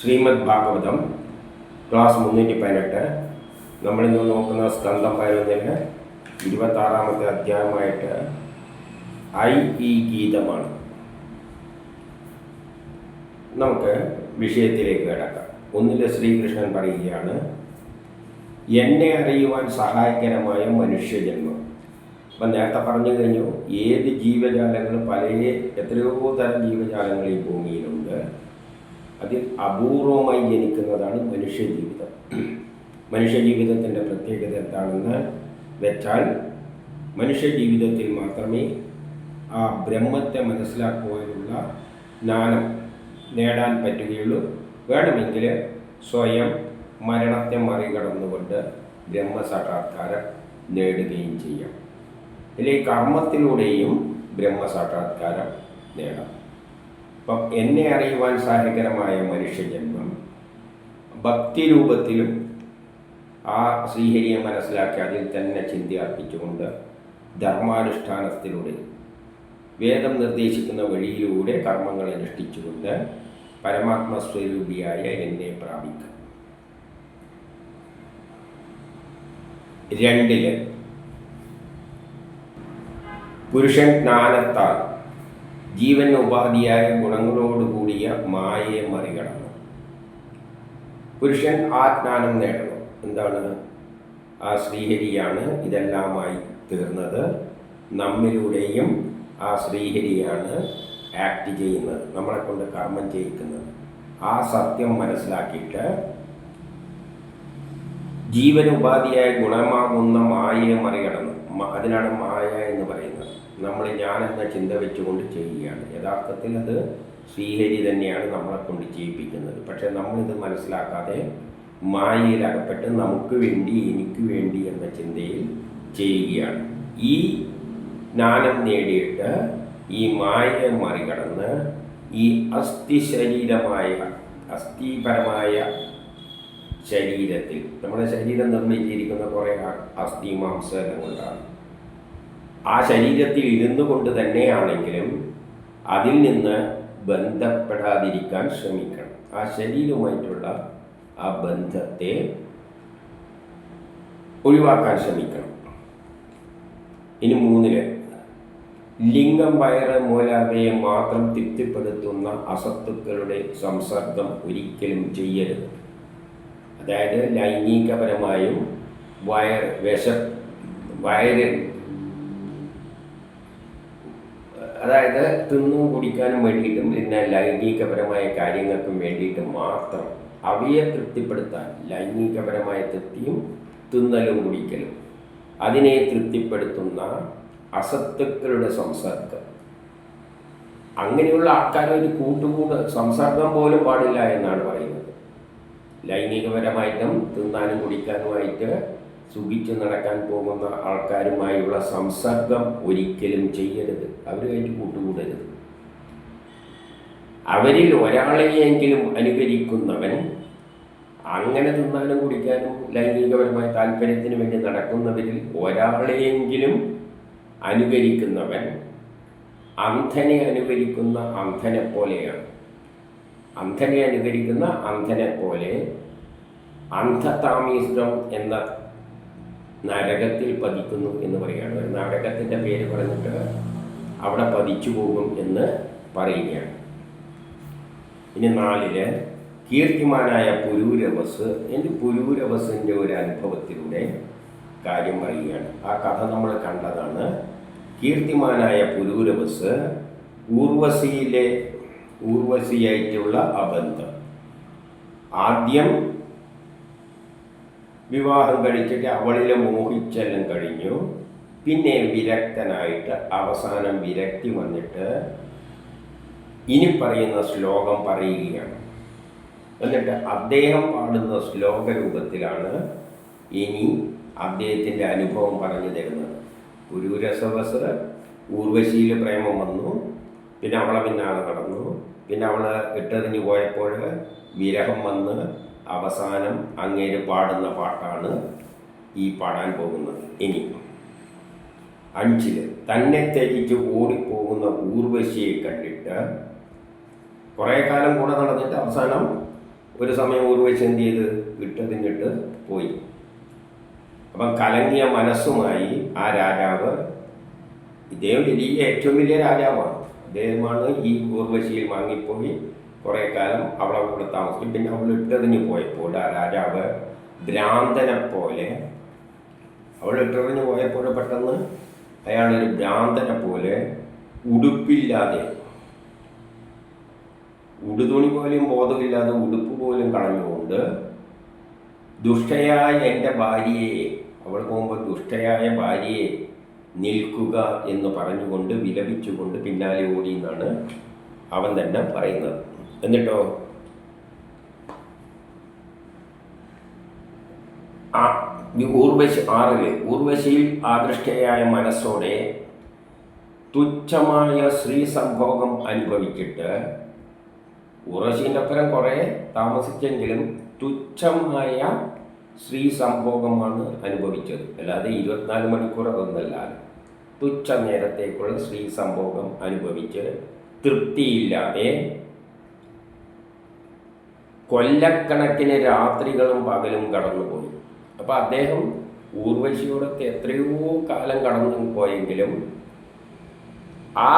Shrimad Bhagavatam class 318. നമ്മളിന്ന് നോക്കുന്ന സ്കന്ധം 11 26-ാമത്തെ അധ്യായമായിട്ട് ഈ ഗീതമാണ്. നമുക്ക് വിഷയത്തിലേക്ക് കിടക്കാം. ഒന്നിൽ ശ്രീകൃഷ്ണൻ പറയുകയാണ്, എന്നെ അറിയുവാൻ സഹായകരമായ മനുഷ്യജന്മം. അപ്പം നേരത്തെ പറഞ്ഞു കഴിഞ്ഞു, ഏത് ജീവജാലങ്ങൾ എത്രയോ തരം ജീവജാലങ്ങൾ ഈ ഭൂമിയിലുണ്ട്. അതിൽ അപൂർവമായി ജനിക്കുന്നതാണ് മനുഷ്യജീവിതം. മനുഷ്യജീവിതത്തിൻ്റെ പ്രത്യേകത എന്താണെന്ന് വെച്ചാൽ, മനുഷ്യജീവിതത്തിൽ മാത്രമേ ആ ബ്രഹ്മത്തെ മനസ്സിലാക്കുവാനുള്ള ജ്ഞാനം നേടാൻ പറ്റുകയുള്ളൂ. വേണമെങ്കിൽ സ്വയം മരണത്തെ മറികടന്നുകൊണ്ട് ബ്രഹ്മസാക്ഷാത്കാരം നേടുകയും ചെയ്യാം. അല്ലെങ്കിൽ കർമ്മത്തിലൂടെയും ബ്രഹ്മസാക്ഷാത്കാരം നേടാം. അപ്പം എന്നെ അറിയുവാൻ സഹായകരമായ മനുഷ്യജന്മം ഭക്തിരൂപത്തിലും ആ ശ്രീഹരിയെ മനസ്സിലാക്കി അതിൽ തന്നെ ചിന്തയർപ്പിച്ചുകൊണ്ട് ധർമാനുഷ്ഠാനത്തിലൂടെ വേദം നിർദ്ദേശിക്കുന്ന വഴിയിലൂടെ കർമ്മങ്ങൾ അനുഷ്ഠിച്ചുകൊണ്ട് പരമാത്മസ്വരൂപിയായ എന്നെ പ്രാപിക്കാം. 2 പുരുഷൻ ജ്ഞാനത്താൽ ജീവൻ ഉപാധിയായ ഗുണങ്ങളോടുകൂടിയ മായയെ മറികടന്നു. പുരുഷൻ ആ ജ്ഞാനം നേടണം. എന്താണ്? ആ ശ്രീഹരിയാണ് ഇതെല്ലാമായി തീർന്നത്. നമ്മിലൂടെയും ആ ശ്രീഹരിയാണ് ആക്ട് ചെയ്യുന്നത്, നമ്മളെ കൊണ്ട് കർമ്മം ചെയ്യിക്കുന്നത്. ആ സത്യം മനസ്സിലാക്കിയിട്ട് ജീവൻ ഉപാധിയായ ഗുണമാകുന്ന മായയെ മറികടന്നു. അതിനാണ് മായ എന്ന് പറയുന്നത്. നമ്മൾ ഞാനെന്ന ചിന്ത വെച്ചുകൊണ്ട് ചെയ്യുകയാണ്. യഥാർത്ഥത്തിൽ അത് ശ്രീഹരി തന്നെയാണ് നമ്മളെ കൊണ്ട് ചെയ്യിപ്പിക്കുന്നത്. പക്ഷേ നമ്മളിത് മനസ്സിലാക്കാതെ മായയിൽ അകപ്പെട്ട് നമുക്ക് വേണ്ടി, എനിക്ക് വേണ്ടി എന്ന ചിന്തയിൽ ചെയ്യുകയാണ്. ഈ ജ്ഞാനം നേടിയിട്ട് ഈ മായയെ മറികടന്ന് ഈ അസ്ഥിപരമായ ശരീരത്തിൽ, നമ്മുടെ ശരീരം നിർമ്മിച്ചിരിക്കുന്ന കുറേ അസ്ഥി മാംസം കൊണ്ടാണ്. ആ ശരീരത്തിൽ ഇരുന്നു കൊണ്ട് തന്നെയാണെങ്കിലും അതിൽ നിന്ന് ബന്ധപ്പെടാതിരിക്കാൻ ശ്രമിക്കണം. ആ ശരീരവുമായിട്ടുള്ള ആ ബന്ധത്തെ ഒഴിവാക്കാൻ ശ്രമിക്കണം. ഇനി 3 ലിംഗം, വയറ്, മൂലാവയെ മാത്രം തൃപ്തിപ്പെടുത്തുന്ന അസത്തുക്കളുടെ സംസർഗം ഒരിക്കലും ചെയ്യരുത്. അതായത് ലൈംഗികപരമായും വയറ് അതായത് തിന്നും കുടിക്കാനും വേണ്ടിയിട്ടും പിന്നെ ലൈംഗികപരമായ കാര്യങ്ങൾക്കും വേണ്ടിയിട്ടും മാത്രം അവയെ തൃപ്തിപ്പെടുത്താൻ, ലൈംഗികപരമായ തൃപ്തിയും തിന്നലും കുടിക്കലും, അതിനെ തൃപ്തിപ്പെടുത്തുന്ന അസത്തുക്കളുടെ സംസർഗം. അങ്ങനെയുള്ള ആൾക്കാരൊരു സംസർഗം പോലും പാടില്ല എന്നാണ് പറയുന്നത്. ലൈംഗികപരമായിട്ടും തിന്നാനും കുടിക്കാനുമായിട്ട് സുഖിച്ച് നടക്കാൻ പോകുന്ന ആൾക്കാരുമായുള്ള സംസർഗം ഒരിക്കലും ചെയ്യരുത്. അവരുമായിട്ട് കൂട്ടുകൂടരുത്. അവരിൽ ഒരാളെയെങ്കിലും അനുകരിക്കുന്നവൻ, അങ്ങനെ തിന്നാനും കുടിക്കാനും ലൈംഗികപരമായ താല്പര്യത്തിന് വേണ്ടി നടക്കുന്നവരിൽ ഒരാളെയെങ്കിലും അനുകരിക്കുന്നവൻ അന്ധനെ അനുകരിക്കുന്ന അന്ധനെ പോലെയാണ്. അന്ധനെ അനുകരിക്കുന്ന അന്ധനെ പോലെ അന്ധതാമീശ്വരം എന്ന നരകത്തിൽ പതിക്കുന്നു എന്ന് പറയുകയാണ്. ഒരു നരകത്തിൻ്റെ പേര് പറഞ്ഞിട്ട് അവിടെ പതിച്ചു പോകും എന്ന് പറയുകയാണ്. ഇനി 4 കീർത്തിമാനായ പുരൂരവസ്. പുരൂരവസിൻ്റെ ഒരു അനുഭവത്തിലൂടെ കാര്യം പറയുകയാണ്. ആ കഥ നമ്മൾ കണ്ടതാണ്. കീർത്തിമാനായ പുരൂരവസ് ഊർവശിയായിട്ടുള്ള അബന്ധം. ആദ്യം വിവാഹം കഴിച്ചിട്ട് അവളിലെ മോഹിച്ചെല്ലാം കഴിഞ്ഞു. പിന്നെ വിരക്തനായിട്ട് അവസാനം വിരക്തി വന്നിട്ട് ഇനി പറയുന്ന ശ്ലോകം പറയുകയാണ്. എന്നിട്ട് അദ്ദേഹം പാടുന്ന ശ്ലോക രൂപത്തിലാണ് ഇനി അദ്ദേഹത്തിൻ്റെ അനുഭവം പറഞ്ഞു തരുന്നത്. പുരൂരവസ് ഊർവശിയിൽ പ്രേമം വന്നു, പിന്നെ അവളെ പിന്നാലെ നടന്നു, പിന്നെ അവള് ഇട്ടെറിഞ്ഞു പോയപ്പോൾ വിരഹം വന്ന് അവസാനം അങ്ങേര് പാടുന്ന പാട്ടാണ് ഈ പാടാൻ പോകുന്നത്. ഇനി 5 തന്നെ ത്യജിച്ച് ഓടിപ്പോകുന്ന ഊർവശിയെ കണ്ടിട്ട് കുറേ കാലം കൂടെ നടന്നിട്ട് അവസാനം ഒരു സമയം ഊർവശി എന്ത് ചെയ്ത് ഇട്ടെറിഞ്ഞിട്ട് പോയി. അപ്പം കലങ്ങിയ മനസ്സുമായി ആ രാജാവ്, ഇദ്ദേഹം ഏറ്റവും വലിയ രാജാവാണ്, അദ്ദേഹമാണ് ഈ ഊർവശിയിൽ വാങ്ങിപ്പോയി കുറേ കാലം അവളെ കൂടെ താമസിക്കും. പിന്നെ അവൾ ഇട്ടെറിഞ്ഞ് പോയപ്പോൾ ആ രാജാവ് ഭ്രാന്തനെ പോലെ, അവൾ ഇട്ടെറിഞ്ഞ് പോയപ്പോൾ പെട്ടെന്ന് അയാളൊരു ഭ്രാന്തനെ പോലെ ഉടുപ്പില്ലാതെ, ഉടുതുണി പോലും ബോധമില്ലാതെ ഉടുപ്പ് പോലും കളഞ്ഞുകൊണ്ട് ദുഷ്ടയായ എൻ്റെ ഭാര്യയെ, അവൾ പോകുമ്പോൾ ദുഷ്ടയായ ഭാര്യയെ നിൽക്കുക എന്ന് പറഞ്ഞുകൊണ്ട് വിലപിച്ചുകൊണ്ട് പിന്നാലെ ഓടി എന്നാണ് അവൻ തന്നെ പറയുന്നത്. എന്നിട്ടോ ഊർവശിയിൽ ആകൃഷ്ടയായ മനസ്സോടെ തുച്ഛമായ സ്ത്രീ സംഭോഗം അനുഭവിച്ചിട്ട്, ഊർവശീൻ്റെ ഒപ്പരം കുറേ താമസിച്ചെങ്കിലും തുച്ഛമായ സ്ത്രീ സംഭോഗമാണ് അനുഭവിച്ചത്. അല്ലാതെ 24 മണിക്കൂർ അതൊന്നല്ല, തുച്ഛ നേരത്തേക്കുള്ള സ്ത്രീ സംഭോഗം അനുഭവിച്ച് തൃപ്തിയില്ലാതെ കൊല്ലക്കണക്കിന് രാത്രികളും പകലും കടന്നുപോയി. അപ്പം അദ്ദേഹം ഊർവശിയോടൊക്കെ എത്രയോ കാലം കടന്നു പോയെങ്കിലും ആ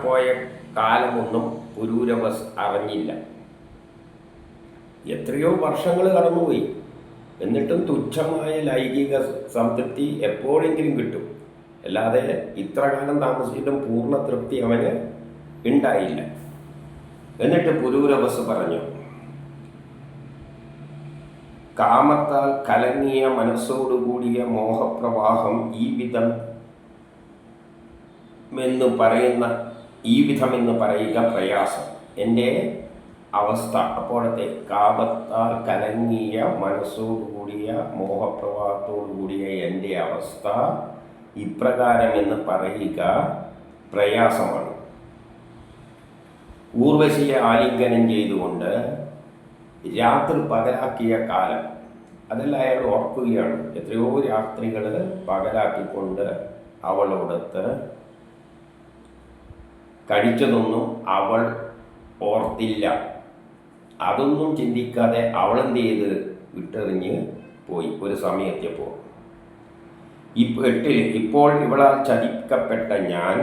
പോയ കാലമൊന്നും പുരൂരവസ് അറിഞ്ഞില്ല. എത്രയോ വർഷങ്ങൾ കടന്നുപോയി, എന്നിട്ടും തുച്ഛമായ ലൈംഗിക സംതൃപ്തി എപ്പോഴെങ്കിലും കിട്ടും, അല്ലാതെ ഇത്ര കാലം താമസിച്ചിട്ടും പൂർണ്ണ തൃപ്തി അവന് ഉണ്ടായില്ല. എന്നിട്ട് പുരൂരവസ് പറഞ്ഞു, കാമത്താൽ കലങ്ങിയ മനസ്സോടുകൂടിയ മോഹപ്രവാഹം ഈ വിധമെന്ന് പറയുക പ്രയാസം. എൻ്റെ അവസ്ഥ അപ്പോഴത്തെ കാമത്താൽ കലങ്ങിയ മനസ്സോടുകൂടിയ മോഹപ്രവാഹത്തോടുകൂടിയ എൻ്റെ അവസ്ഥ ഇപ്രകാരമെന്ന് പറയുക പ്രയാസമാണ്. ഊർവശിയെ ആലിംഗനം ചെയ്തുകൊണ്ട് രാത്രി പകലാക്കിയ കാലം, അതെല്ലാം അയാൾ ഓർക്കുകയാണ്. എത്രയോ രാത്രികൾ പകലാക്കിക്കൊണ്ട് അവളോടൊത്ത് കഴിച്ചതൊന്നും അവൾ ഓർത്തില്ല. അതൊന്നും ചിന്തിക്കാതെ അവളെന്ത് ചെയ്ത് വിട്ടെറിഞ്ഞ് പോയി. ഒരു സമയത്തിയപ്പോൾ 8 ഇപ്പോൾ ഇവളാൽ ചതിക്കപ്പെട്ട ഞാൻ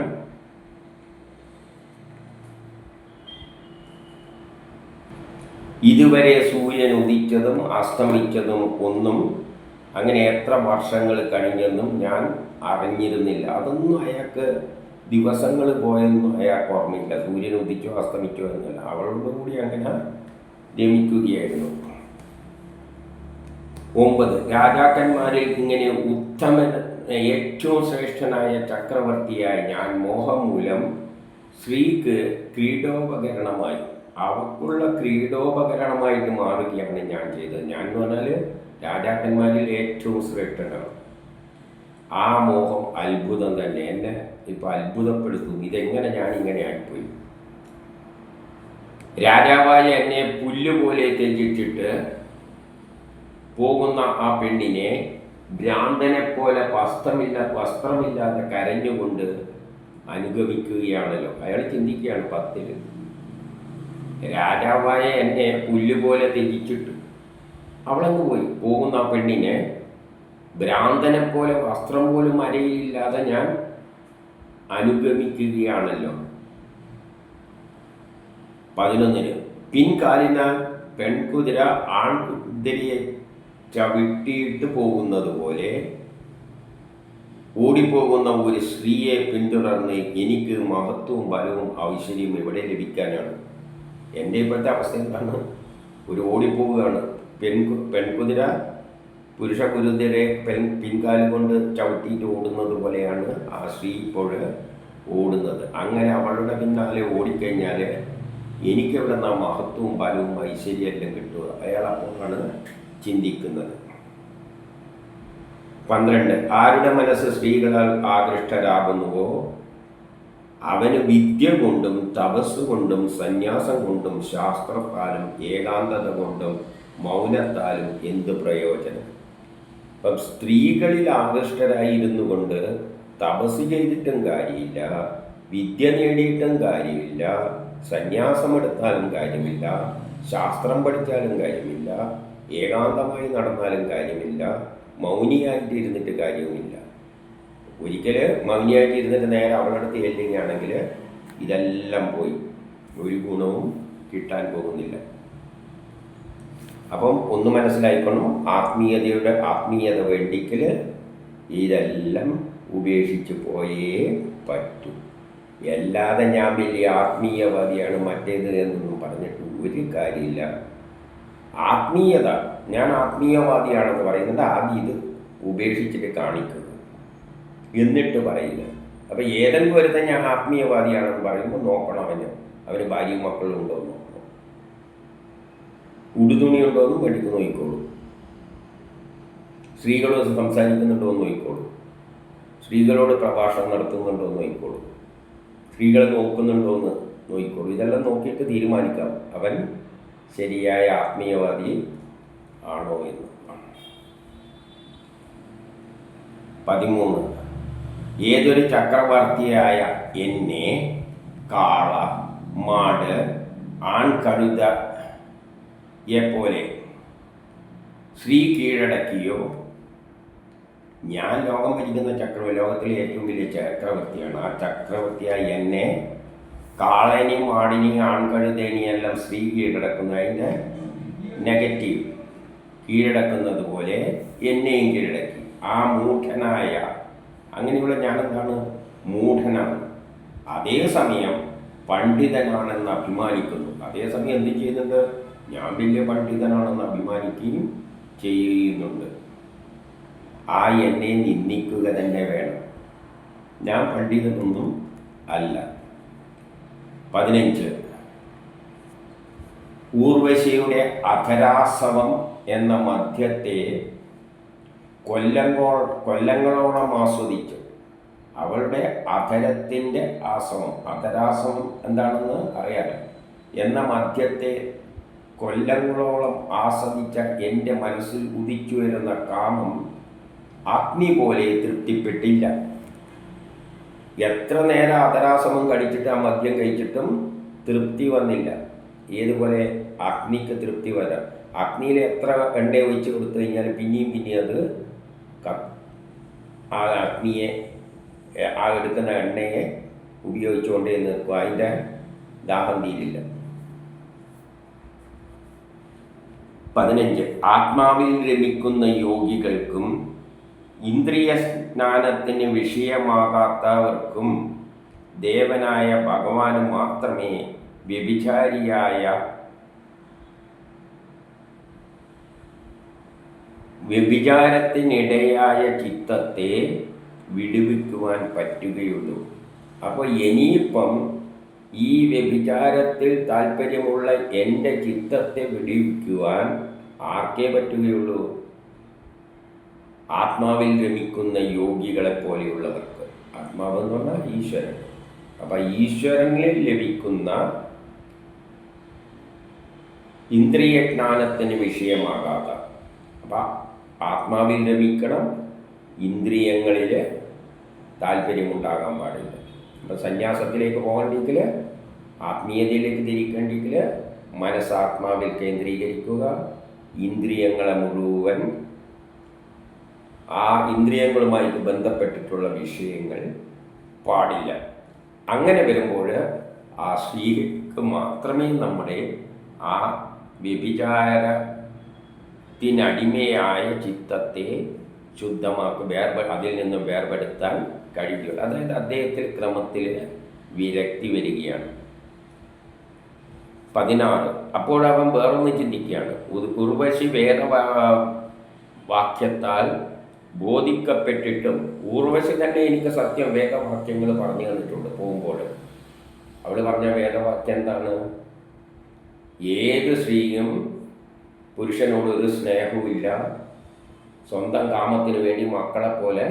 ഇതുവരെ സൂര്യൻ ഉദിച്ചതും അസ്തമിച്ചതും ഒന്നും, അങ്ങനെ എത്ര വർഷങ്ങൾ കഴിഞ്ഞെന്നും ഞാൻ അറിഞ്ഞിരുന്നില്ല. അതൊന്നും അയാൾക്ക്, ദിവസങ്ങൾ പോയെന്നും അയാൾക്ക് ഓർമ്മയില്ല. സൂര്യൻ ഉദിച്ചോ അസ്തമിച്ചോ എന്നല്ല, അവളോട് കൂടി അങ്ങനെ രമിക്കുകയായിരുന്നു. 9 രാജാക്കന്മാരിൽ ഇങ്ങനെ ഉത്തമൻ, ഏറ്റവും ശ്രേഷ്ഠനായ ചക്രവർത്തിയായ ഞാൻ മോഹം മൂലം സ്ത്രീക്ക് ക്രീഡോപകരണമായി, അവക്കുള്ള ക്രീഡോപകരണമായിട്ട് മാറുകയാണ് ഞാൻ ചെയ്തത്. ഞാൻ എന്ന് പറഞ്ഞാൽ രാജാക്കന്മാരിൽ ഏറ്റവും ശ്രേഷ്ഠനാണ്. ആ മോഹം അത്ഭുതം തന്നെ, എന്നെ ഇപ്പോൾ അത്ഭുതപ്പെടുത്തുന്നു. ഇതെങ്ങനെ ഞാനിങ്ങനെ ആയിപ്പോയി? രാജാവായ എന്നെ പുല്ലുപോലെ ത്യജിച്ചിട്ട് പോകുന്ന ആ പെണ്ണിനെ ഭ്രാന്തനെ പോലെ വസ്ത്രമില്ലാതെ കരഞ്ഞുകൊണ്ട് അനുഗമിക്കുകയാണല്ലോ. അയാൾ ചിന്തിക്കുകയാണ് 10 രാജാവായ എന്നെ പുല്ലുപോലെ ത്യജിച്ചിട്ട് അവളങ്ങ് പോയി. പോകുന്ന ആ പെണ്ണിനെ ഭ്രാന്തനെ പോലെ വസ്ത്രം പോലും അരയിലില്ലാതെ ഞാൻ അനുഗമിക്കുകയാണല്ലോ. 11 പിൻകാലിനാൽ പെൺകുതിര ആൺകുതിരയെ ചവിട്ടിയിട്ട് പോകുന്നത് പോലെ ഓടിപ്പോകുന്ന ഒരു സ്ത്രീയെ പിന്തുടർന്ന് എനിക്ക് മഹത്വവും ബലവും ഐശ്വര്യവും എവിടെ ലഭിക്കാനാണ്? എൻ്റെ ഇപ്പോഴത്തെ അവസ്ഥ എന്താണ്? ഒരു ഓടിപ്പോവുകയാണ്. പെൺകുതിര പുരുഷ കുതിരയെ പിൻകാലം കൊണ്ട് ചവിട്ടിയിട്ട് ഓടുന്നത് പോലെയാണ് ആ സ്ത്രീ ഇപ്പോൾ ഓടുന്നത്. അങ്ങനെ അവളുടെ പിന്നാലെ ഓടിക്കഴിഞ്ഞാൽ എനിക്കെവിടെ നിന്നാ മഹത്വവും ബലവും ഐശ്വര്യം എല്ലാം കിട്ടുക? അയാൾ അപ്പോഴാണ് ചിന്തിക്കുന്നത്. 12 ആരുടെ മനസ്സ് സ്ത്രീകളാൽ ആകൃഷ്ടരാകുന്നുവോ അവന് വിദ്യ കൊണ്ടും തപസ് കൊണ്ടും സന്യാസം കൊണ്ടും ശാസ്ത്രത്താലും ഏകാന്തത കൊണ്ടും മൗനത്താലും എന്ത് പ്രയോജനം? അപ്പം സ്ത്രീകളിൽ ആകൃഷ്ടരായിരുന്നു കൊണ്ട് തപസ് ചെയ്തിട്ടും കാര്യമില്ല, വിദ്യ നേടിയിട്ടും കാര്യമില്ല, സന്യാസമെടുത്താലും കാര്യമില്ല, ശാസ്ത്രം പഠിച്ചാലും കാര്യമില്ല, ഏകാന്തമായി നടന്നാലും കാര്യമില്ല, മൗനിയായിട്ട് ഇരുന്നിട്ട് കാര്യവുമില്ല. ഒരിക്കൽ മൗനിയായിട്ട് ഇരുന്നിട്ട് നേരെ അവളുടെ അടുത്ത് ചെല്ലുകയാണെങ്കിൽ ഇതെല്ലാം പോയി, ഒരു ഗുണവും കിട്ടാൻ പോകുന്നില്ല. അപ്പം ഒന്ന് മനസ്സിലായിക്കണം, ആത്മീയത വേണ്ടിക്കൽ ഇതെല്ലാം ഉപേക്ഷിച്ച് പോയേ പറ്റൂ. അല്ലാതെ ഞാൻ വലിയ ആത്മീയവാദിയാണ് മറ്റേത് എന്നൊന്നും പറഞ്ഞിട്ട് ഒരു കാര്യമില്ല. ആത്മീയത, ഞാൻ ആത്മീയവാദിയാണെന്ന് പറയുന്നത് ആദ്യം ഇത് ഉപേക്ഷിച്ചിട്ട് കാണിക്കുക, എന്നിട്ട് പറയുക. അപ്പോൾ ഏതെങ്കിലും ഒരുത്തൻ ഞാൻ ആത്മീയവാദിയാണെന്ന് പറയുമ്പോൾ നോക്കണം, അവന് ഭാര്യയും മക്കളും ഉണ്ടോ എന്ന് നോക്കണം, ഉടുതുണി ഉണ്ടോ എന്നും പഠിക്ക് നോക്കിക്കോളൂ, സ്ത്രീകളോട് സംസാരിക്കുന്നുണ്ടോ എന്ന് നോക്കിക്കോളൂ, സ്ത്രീകളോട് പ്രഭാഷണം നടത്തുന്നുണ്ടോ എന്ന് നോക്കിക്കോളൂ, സ്ത്രീകളെ നോക്കുന്നുണ്ടോ എന്ന് നോക്കിക്കോളൂ. ഇതെല്ലാം നോക്കിയിട്ട് തീരുമാനിക്കാം അവൻ ശരിയായ ആത്മീയവാദി ആണോ എന്ന്. 13. ഏതൊരു ചക്രവർത്തിയായ എന്നെ കാള, മാട്, ആൺകഴുതയെപ്പോലെ സ്ത്രീ കീഴടക്കിയോ, ഞാൻ ലോകം ഭരിക്കുന്ന ലോകത്തിലെ ഏറ്റവും വലിയ ചക്രവർത്തിയാണ്. ആ ചക്രവർത്തിയായ എന്നെ കാളനെയും മാടിനെയും ആൺകഴുതേനെയും എല്ലാം സ്ത്രീ കീഴടക്കുന്ന, അതിൻ്റെ നെഗറ്റീവ്, കീഴടക്കുന്നത് പോലെ എന്നെയും കീഴടക്കി. ആ മൂഢനായ, അങ്ങനെയുള്ള ഞാനെന്താണ്? മൂഢനാണ്. അതേസമയം പണ്ഡിതനാണെന്ന് അഭിമാനിക്കുന്നു. അതേസമയം എന്ത് ചെയ്യുന്നുണ്ട്? ഞാൻ വലിയ പണ്ഡിതനാണെന്ന് അഭിമാനിക്കുകയും ചെയ്യുന്നുണ്ട്. ആ എന്നെ നിന്ദിക്കുക തന്നെ വേണം. ഞാൻ പണ്ഡിതനൊന്നും അല്ല. 15. ഊർവശിയുടെ അധരാസവം എന്ന മദ്യത്തെ കൊല്ലങ്ങളോളം ആസ്വദിച്ചു. അവളുടെ അധരത്തിൻ്റെ ആസവം, അധരാസവം എന്താണെന്ന് അറിയാലോ, എന്ന മദ്യത്തെ കൊല്ലങ്ങളോളം ആസ്വദിച്ച എൻ്റെ മനസ്സിൽ ഉദിച്ചു വരുന്ന കാമം അഗ്നി പോലെ തൃപ്തിപ്പെട്ടില്ല. എത്ര നേരം അധരാസമം കഴിച്ചിട്ട് ആ മദ്യം കഴിച്ചിട്ടും തൃപ്തി വന്നില്ല. ഏതുപോലെ അഗ്നിക്ക് തൃപ്തി വരാം. അഗ്നിയിൽ എത്ര എണ്ണ ഒഴിച്ച് കൊടുത്തു കഴിഞ്ഞാൽ പിന്നെയും അത് ആ അഗ്നിയെ, ആ എടുക്കുന്ന എണ്ണയെ ഉപയോഗിച്ചുകൊണ്ടേ നിൽക്കും, അതിൻ്റെ ദാഹം തീരില്ല. 15. ആത്മാവിൽ രമിക്കുന്ന യോഗികൾക്കും ഇന്ദ്രിയ സ്നാനത്തിന് വിഷയമാകാത്തവർക്കും ദേവനായ ഭഗവാന് മാത്രമേ വ്യഭിചാരത്തിനിടയായ ചിത്തത്തെ വിടുവിക്കുവാൻ പറ്റുകയുള്ളൂ. അപ്പോൾ ഇനിയിപ്പം ഈ വ്യഭിചാരത്തിൽ താല്പര്യമുള്ള എൻ്റെ ചിത്തത്തെ വിടുവിക്കുവാൻ ആർക്കേ പറ്റുകയുള്ളൂ? ആത്മാവിൽ രമിക്കുന്ന യോഗികളെ പോലെയുള്ളവർക്ക്. ആത്മാവെന്ന് പറഞ്ഞാൽ ഈശ്വരൻ. അപ്പം ഈശ്വരനിൽ ലഭിക്കുന്ന ഇന്ദ്രിയജ്ഞാനത്തിന് വിഷയമാകാത്ത, അപ്പം ആത്മാവിൽ രമിക്കണം, ഇന്ദ്രിയങ്ങളിൽ താല്പര്യമുണ്ടാകാൻ പാടില്ല. അപ്പം സന്യാസത്തിലേക്ക് പോകണമെങ്കിൽ, ആത്മീയതയിലേക്ക് തിരിക്കണമെങ്കിൽ മനസ്സാത്മാവിൽ കേന്ദ്രീകരിക്കുക, ഇന്ദ്രിയങ്ങളെ മുഴുവൻ ആ ഇന്ദ്രിയങ്ങളുമായിട്ട് ബന്ധപ്പെട്ടിട്ടുള്ള വിഷയങ്ങൾ പാടില്ല. അങ്ങനെ വരുമ്പോൾ ആ സ്ത്രീക്ക് മാത്രമേ നമ്മുടെ ആ വ്യഭിചാരത്തിനടിമയായ ചിത്തത്തെ അതിൽ നിന്ന് വേർപെടുത്താൻ കഴിയുള്ളൂ. അതായത് അദ്ദേഹത്തിൽ ക്രമത്തിൽ വിരക്തി വരികയാണ്. 16. അപ്പോഴവൻ വേറൊന്ന് ചിന്തിക്കുകയാണ്. ഉർവശി വേദവാക്യത്താൽ ബോധിക്കപ്പെട്ടിട്ടും, ഊർവശി തന്നെ എനിക്ക് സത്യം വേദവാക്യങ്ങൾ പറഞ്ഞു തന്നിട്ടുണ്ട്. പോകുമ്പോൾ അവൾ പറഞ്ഞ വേദവാക്യം എന്താണ്? ഏത് സ്ത്രീയും പുരുഷനോട് ഒരു സ്നേഹവുമില്ല, സ്വന്തം കാമത്തിന് വേണ്ടി മക്കളെ പോലെ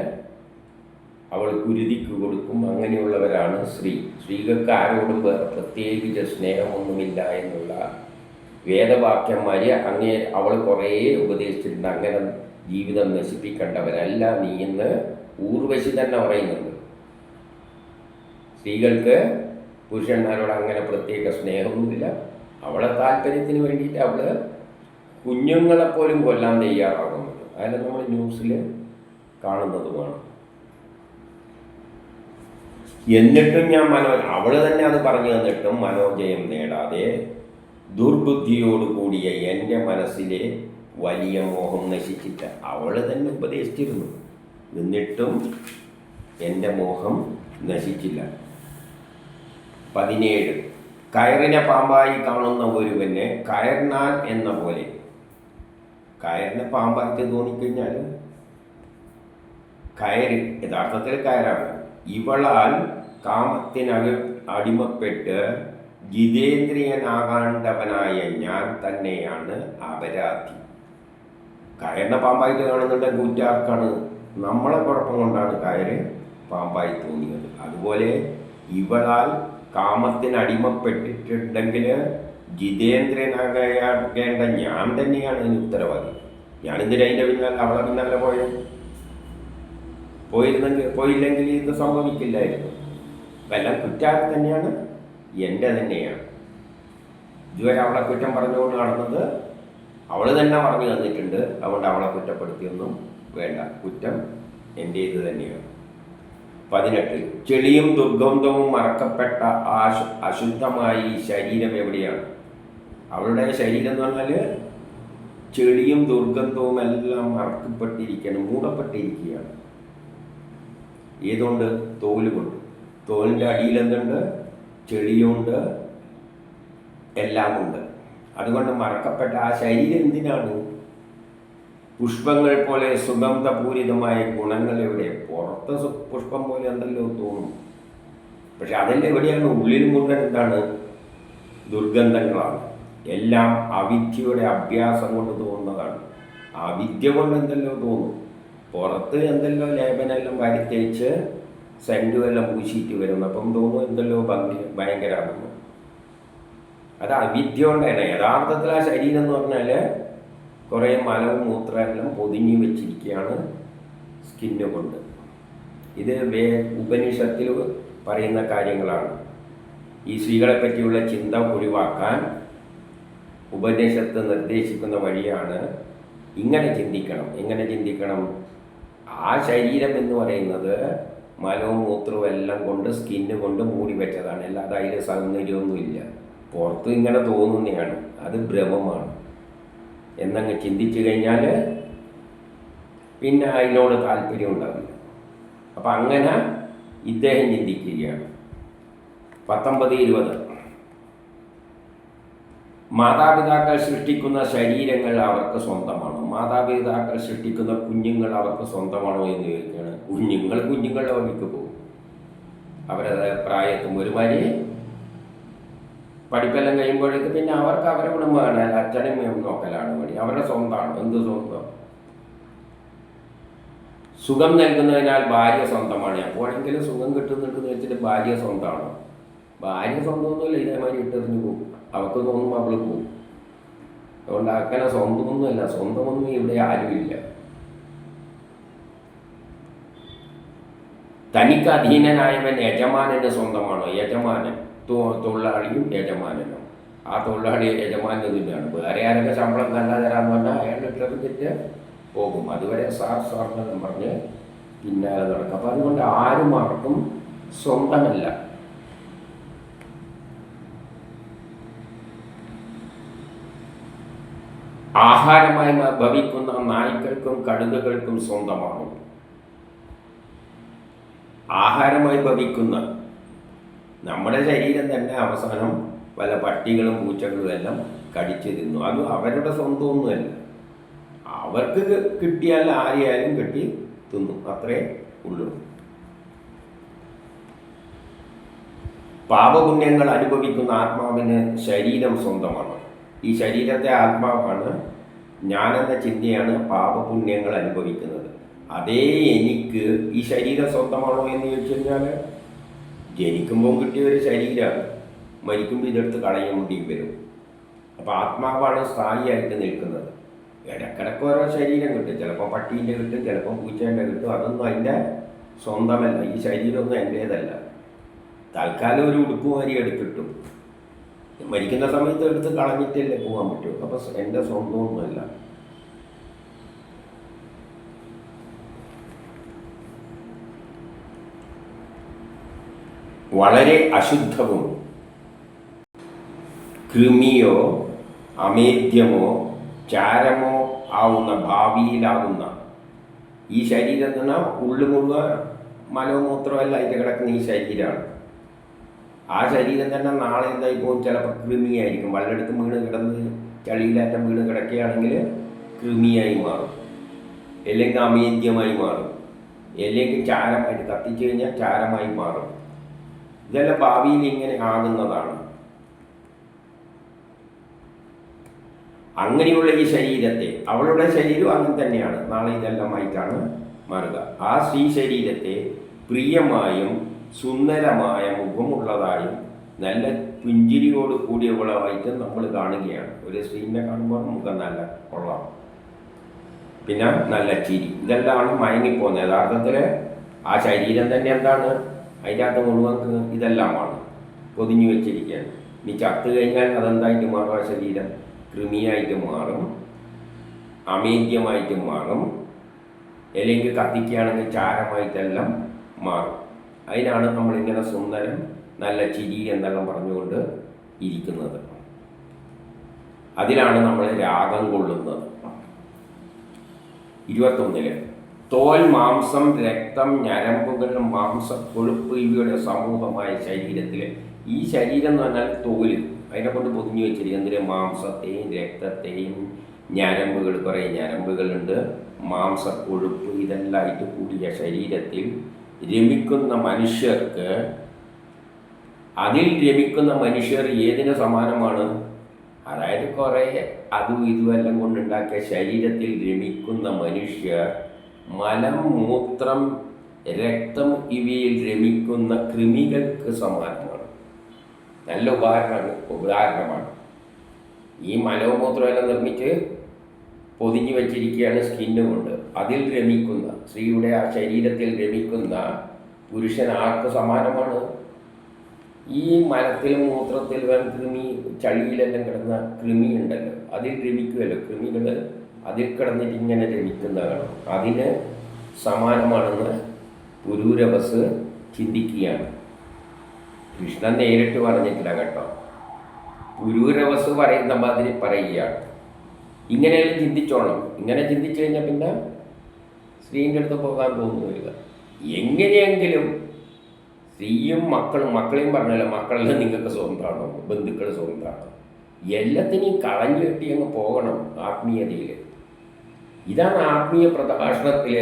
അവൾ കുരുതിക്ക് കൊടുക്കും, അങ്ങനെയുള്ളവരാണ് സ്ത്രീകൾക്ക് ആരോടും വേറെ പ്രത്യേകിച്ച് സ്നേഹമൊന്നുമില്ല എന്നുള്ള വേദവാക്യന്മാർ അവൾ കുറേ ഉപദേശിച്ചിട്ടുണ്ട്. അങ്ങനെ ജീവിതം നശിപ്പിക്കേണ്ടവരല്ല നീ എന്ന് ഊർവശി തന്നെ പറയുന്നുണ്ട്. സ്ത്രീകൾക്ക് പുരുഷന്മാരോട് അങ്ങനെ പ്രത്യേക സ്നേഹമൊന്നുമില്ല, അവളെ താല്പര്യത്തിന് വേണ്ടിയിട്ട് അവൾ കുഞ്ഞുങ്ങളെപ്പോലും കൊല്ലാൻ തയ്യാറാകുന്നത് അതിൽ നമ്മൾ ന്യൂസിൽ കാണുന്നതുമാണ്. എന്നിട്ടും ഞാൻ അവൾ തന്നെ അത് പറഞ്ഞു തന്നിട്ടും മനോജയം നേടാതെ ദുർബുദ്ധിയോട് കൂടിയ എൻ്റെ മനസ്സിലെ വലിയ മോഹം നശിച്ചില്ല. അവൾ തന്നെ ഉപദേശിച്ചിരുന്നു, എന്നിട്ടും എൻ്റെ മോഹം നശിച്ചില്ല. 17 കയറിനെ പാമ്പായി കാണുന്ന ഒരുവനെ കയർനാൽ എന്ന പോലെ. കയറിനെ പാമ്പായിട്ട് തോന്നിക്കഴിഞ്ഞാൽ കയറ് യഥാർത്ഥത്തിൽ കയറാണ്. ഇവളാൽ അടിമപ്പെട്ട് ജിതേന്ദ്രിയനാകാണ്ടവനായ ഞാൻ തന്നെയാണ് അപരാധി. കയറിനെ പാമ്പായിട്ട് കാണുന്നുണ്ടെങ്കിൽ കുറ്റാർക്കാണ്? നമ്മളെ കുഴപ്പം കൊണ്ടാണ് കയറ് പാമ്പായി തോന്നിയത്. അതുപോലെ ഇവളാൽ അടിമപ്പെട്ടിട്ടുണ്ടെങ്കിൽ ജിതേന്ദ്രനാകേണ്ട ഞാൻ തന്നെയാണ് ഇതിന് ഉത്തരവാദി. ഞാനെന്തിനാ അതിൻ്റെ പിന്നാലെ അവളെ പിന്നാലെ പോയില്ലെങ്കിൽ ഇത് സംഭവിക്കില്ലായിരുന്നു. എല്ലാം കുറ്റാരം തന്നെയാണ്, എൻ്റെ തന്നെയാണ്. ഇതുവരെ അവളെ കുറ്റം പറഞ്ഞുകൊണ്ട് നടന്നത് അവൾ തന്നെ പറഞ്ഞു തന്നിട്ടുണ്ട്. അതുകൊണ്ട് അവളെ കുറ്റപ്പെടുത്തിയൊന്നും വേണ്ട, കുറ്റം എൻ്റേത് തന്നെയാണ്. 18 ചെളിയും ദുർഗന്ധവും മറക്കപ്പെട്ട അശുദ്ധമായി ശരീരം എവിടെയാണ്? അവളുടെ ശരീരം എന്ന് പറഞ്ഞാൽ ചെളിയും ദുർഗന്ധവും എല്ലാം മറക്കപ്പെട്ടിരിക്കുകയാണ്, മൂടപ്പെട്ടിരിക്കുകയാണ്. ഏതുകൊണ്ട്? തോല് കൊണ്ട്. തോലിൻ്റെ അടിയിൽ എന്തുണ്ട്? ചെളിയുണ്ട്, എല്ലാമുണ്ട്. അതുകൊണ്ട് മറക്കപ്പെട്ട ആ ശരീരം എന്തിനാണ്? പുഷ്പങ്ങൾ പോലെ സുഗന്ധപൂരിതമായ ഗുണങ്ങൾ എവിടെ? പുറത്ത് പുഷ്പം പോലെ എന്തല്ലോ തോന്നും, പക്ഷെ അതെല്ലാം എവിടെയാണ്? ഉള്ളിൽ മുഴുവൻ എന്താണ്? ദുർഗന്ധങ്ങളാണ്. എല്ലാം അവിദ്യയുടെ അഭ്യാസം കൊണ്ട് തോന്നുന്നതാണ്. ആ വിദ്യ കൊണ്ട് എന്തെല്ലോ തോന്നും. പുറത്ത് എന്തെല്ലോ ലേപനെല്ലാം വരുത്തേച്ച് സെൻറ്റുമെല്ലാം പൂശിയിട്ട് വരുന്നു, അപ്പം തോന്നും എന്തെല്ലോ ഭയങ്കരമാകുന്നു. അത് അവിദ്യ കൊണ്ടാണ്. യഥാർത്ഥത്തിൽ ആ ശരീരം എന്ന് പറഞ്ഞാൽ കുറേ മലവും മൂത്രമെല്ലാം പൊതിഞ്ഞു വെച്ചിരിക്കുകയാണ് സ്കിന്ന് കൊണ്ട്. ഇത് ഉപനിഷത്തിൽ പറയുന്ന കാര്യങ്ങളാണ്. ഈ സ്ത്രീകളെ പറ്റിയുള്ള ചിന്ത ഒഴിവാക്കാൻ ഉപനിഷത്ത് നിർദ്ദേശിക്കുന്ന വഴിയാണ് ഇങ്ങനെ ചിന്തിക്കണം. എങ്ങനെ ചിന്തിക്കണം? ആ ശരീരം എന്ന് പറയുന്നത് മലവും മൂത്രവും എല്ലാം കൊണ്ട് സ്കിന്ന് കൊണ്ട് മൂടി വെച്ചതാണ്, അല്ലാതെ അതിൽ സൗന്ദര്യമൊന്നുമില്ല. പുറത്ത് ഇങ്ങനെ തോന്നുന്നതാണ്, അത് ഭ്രമമാണ് എന്നങ്ങ് ചിന്തിച്ചു കഴിഞ്ഞാൽ പിന്നെ അതിനോട് താല്പര്യം ഉണ്ടാവില്ല. അപ്പം അങ്ങനെ ഇദ്ദേഹം ചിന്തിക്കുകയാണ്. 19-20 മാതാപിതാക്കൾ സൃഷ്ടിക്കുന്ന ശരീരങ്ങൾ അവർക്ക് സ്വന്തമാണോ? മാതാപിതാക്കൾ സൃഷ്ടിക്കുന്ന കുഞ്ഞുങ്ങൾ അവർക്ക് സ്വന്തമാണോ എന്ന് ചോദിക്കുകയാണ്. കുഞ്ഞുങ്ങളുടെ വഴിക്ക് പോകും. അവരത് പ്രായത്തും ഒരുമാതിരി പഠിപ്പെല്ലാം കഴിയുമ്പോഴേക്ക് പിന്നെ അവർക്ക് അവരെ കുടുംബമാണ്, അച്ഛനും നോക്കലാണ് പണി. അവരുടെ സ്വന്തമാണ്. എന്ത് സ്വന്തം? സുഖം നൽകുന്നതിനാൽ ഭാര്യ സ്വന്തമാണ്. എപ്പോഴെങ്കിലും സുഖം കിട്ടുന്നുണ്ടെന്ന് വെച്ചിട്ട് ഭാര്യ സ്വന്തമാണോ? ഭാര്യ സ്വന്തമൊന്നുമില്ല, ഇതേമാതിരി ഇട്ടെറിഞ്ഞു പോകും. അവർക്ക് തോന്നുമ്പോൾ അവൾ പോകും. അതുകൊണ്ട് അങ്ങനെ സ്വന്തമൊന്നുമല്ല, സ്വന്തമൊന്നും ഇവിടെ ആരുമില്ല. തനിക്ക് അധീനനായവൻ യജമാനന് സ്വന്തമാണോ? യജമാനൻ തൊഴിലാളിയും യജമാനനും. ആ തൊഴിലാളി യജമാനന് തന്നെയാണ്. വേറെ ആരൊക്കെ ശമ്പളം നല്ല തരാമെന്ന് പറഞ്ഞാൽ അയാൾ ഇട്ടെറിഞ്ഞിട്ട് പോകും. അതുവരെ സാർ എന്നും പറഞ്ഞ് പിന്നാലെ നടക്കും. അപ്പം അതുകൊണ്ട് ആരും ആർക്കും സ്വന്തമല്ല. ആഹാരമായി ഭവിക്കുന്ന നായ്ക്കൾക്കും കഴുതകൾക്കും സ്വന്തമാണോ? ആഹാരമായി ഭവിക്കുന്ന നമ്മുടെ ശരീരം തന്നെ അവസാനം പല പട്ടികളും പൂച്ചകളും എല്ലാം കടിച്ചു തിന്നു. അത് അവരുടെ സ്വന്തമൊന്നുമല്ല. അവർക്ക് കിട്ടിയാൽ ആരെയായാലും കെട്ടി തിന്നു, അത്രേ ഉള്ളൂ. പാപപുണ്യങ്ങൾ അനുഭവിക്കുന്ന ആത്മാവിന് ശരീരം സ്വന്തമാണ്. ഈ ശരീരത്തെ ആത്മാവാണ്. ഞാനെന്ന ചിന്തയാണ് പാപപുണ്യങ്ങൾ അനുഭവിക്കുന്നത്. അതേ എനിക്ക് ഈ ശരീരം സ്വന്തമാണോ എന്ന് ചോദിച്ചു കഴിഞ്ഞാൽ, ജനിക്കുമ്പോൾ കിട്ടിയ ഒരു ശരീരമാണ്, മരിക്കുമ്പോൾ ഇതെടുത്ത് കളയേണ്ടി വരും. അപ്പോൾ ആത്മാവാണ് സ്ഥായിയായിട്ട് നിൽക്കുന്നത്. ഇടക്കിടക്ക് ഓരോ ശരീരം കിട്ടും. ചിലപ്പോൾ പട്ടീൻ്റെ കിട്ടും, ചിലപ്പോൾ പൂച്ചേൻ്റെ കിട്ടും. അതൊന്നും അതിൻ്റെ സ്വന്തമല്ല. ഈ ശരീരമൊന്നും എൻ്റേതല്ല. തൽക്കാലം ഒരു ഉടുപ്പുമാരി എടുത്തിട്ടും മരിക്കുന്ന സമയത്ത് എടുത്ത് കളഞ്ഞിട്ടല്ലേ പോകാൻ പറ്റുമോ? അപ്പോൾ എൻ്റെ സ്വന്തമൊന്നുമല്ല. വളരെ അശുദ്ധവും കൃമിയോ അമേദ്യമോ ചാരമോ ആവുന്ന, ഭാവിയിലാകുന്ന ഈ ശരീരം തന്നെ ഉള്ളു മുഴുവൻ മലമൂത്രമോ എല്ലാം അതിൻ്റെ കിടക്കുന്ന ഈ ശരീരമാണ്. ആ ശരീരം തന്നെ നാളെ എന്തായി പോകും? ചിലപ്പോൾ കൃമിയായിരിക്കും. വെള്ളമെടുത്ത് വീണ് കിടന്ന് ചളിയിലാറ്റം വീണ് കിടക്കുകയാണെങ്കിൽ കൃമിയായി മാറും, അല്ലെങ്കിൽ അമേദ്യമായി മാറും, അല്ലെങ്കിൽ ചാരമായിട്ട് കത്തിച്ചു കഴിഞ്ഞാൽ ചാരമായി മാറും. ഇതെല്ലാം ഭാവിയിൽ ഇങ്ങനെ ആകുന്നതാണ്. അങ്ങനെയുള്ള ഈ ശരീരത്തെ, അവളുടെ ശരീരം അങ്ങനെ തന്നെയാണ്, നാളെ ഇതെല്ലാമായിട്ടാണ് മാറുക. ആ സ്ത്രീ ശരീരത്തെ പ്രിയമായും സുന്ദരമായ മുഖമുള്ളതായും നല്ല പുഞ്ചിരിയോട് കൂടിയവളായിട്ട് നമ്മൾ കാണുകയാണ്. ഒരു സ്ത്രീനെ കാണുമ്പോൾ മുഖം നല്ല കൊള്ളാം, പിന്നെ നല്ല ചിരി, ഇതെല്ലാമാണ് മയങ്ങിപ്പോകുന്നത്. യഥാർത്ഥത്തിൽ ആ ശരീരം തന്നെ എന്താണ്? അതിൻ്റെ അകത്ത് മുഴുവൻ ഇതെല്ലാമാണ് പൊതിഞ്ഞു വെച്ചിരിക്കുകയാണ്. ഇനി ചത്തു കഴിഞ്ഞാൽ അതെന്തായിട്ട് മാറും? ആ ശരീരം കൃമിയായിട്ട് മാറും, അമേദ്യമായിട്ട് മാറും, അല്ലെങ്കിൽ കത്തിക്കുകയാണെങ്കിൽ ചാരമായിട്ടെല്ലാം മാറും. അതിനാണ് നമ്മളിങ്ങനെ സുന്ദരം നല്ല ചിരി എന്നെല്ലാം പറഞ്ഞുകൊണ്ട് ഇരിക്കുന്നത്. അതിലാണ് നമ്മൾ രാഗം കൊള്ളുന്നത്. 21 തോൽ, മാംസം, രക്തം, ഞരമ്പുകൾ, മാംസക്കൊഴുപ്പ് ഇവയുടെ സമൂഹമായ ശരീരത്തിൽ, ഈ ശരീരം എന്ന് പറഞ്ഞാൽ തോല്, അതിനെ കൊണ്ട് പൊതിഞ്ഞു വെച്ചിരിക്കും. എന്തിന്? മാംസത്തെയും രക്തത്തെയും ഞരമ്പുകൾ, കുറേ ഞരമ്പുകളുണ്ട്, മാംസക്കൊഴുപ്പ്, ഇതെല്ലാമായിട്ട് കൂടിയ ശരീരത്തിൽ രമിക്കുന്ന മനുഷ്യർക്ക്, അതിൽ രമിക്കുന്ന മനുഷ്യർ ഏതിന് സമാനമാണ്? അതായത് കുറേ അതും ഇതുമെല്ലാം കൊണ്ടുണ്ടാക്കിയ ശരീരത്തിൽ രമിക്കുന്ന മനുഷ്യർ മലം, മൂത്രം, രക്തം ഇവയിൽ രമിക്കുന്ന കൃമികൾക്ക് സമാനമാണ്. നല്ല ഉദാഹരണമാണ്. ഈ മലവും മൂത്രമെല്ലാം നിർമ്മിച്ച് പൊതിഞ്ഞു വച്ചിരിക്കുകയാണ് സ്കിന്ന് കൊണ്ട്. അതിൽ രമിക്കുന്ന, സ്ത്രീയുടെ ആ ശരീരത്തിൽ രമിക്കുന്ന പുരുഷൻ ആർക്ക് സമാനമാണ്? ഈ മലത്തിലും മൂത്രത്തിലും കൃമി, ചളിയിലെല്ലാം കിടന്ന കൃമി ഉണ്ടല്ലോ, അതിൽ രമിക്കുമല്ലോ കൃമികൾ, അതിൽ കിടന്നിട്ട് ഇങ്ങനെ രമിക്കുന്നതാണ്. അതിന് സമാനമാണെന്ന് പുരൂരവസ് ചിന്തിക്കുകയാണ്. കൃഷ്ണൻ നേരിട്ട് പറഞ്ഞിട്ടില്ല കേട്ടോ, പുരൂരവസ് പറയുന്ന മാതിരി പറയുകയാണ്. ഇങ്ങനെയെല്ലാം ചിന്തിച്ചോണം. ഇങ്ങനെ ചിന്തിച്ചു കഴിഞ്ഞാൽ പിന്നെ സ്ത്രീൻ്റെ അടുത്ത് പോകാൻ തോന്നുന്നില്ല. എങ്ങനെയെങ്കിലും സ്ത്രീയും മക്കളെയും പറഞ്ഞല്ലോ, മക്കളെല്ലാം നിങ്ങൾക്ക് സ്വന്തമാണോ, ബന്ധുക്കൾ സ്വന്തമാണോ, എല്ലാത്തിനെയും കളഞ്ഞു കെട്ടി അങ്ങ് പോകണം ആത്മീയതയിൽ. ഇതാണ് ആത്മീയ പ്രഭാഷണത്തിൽ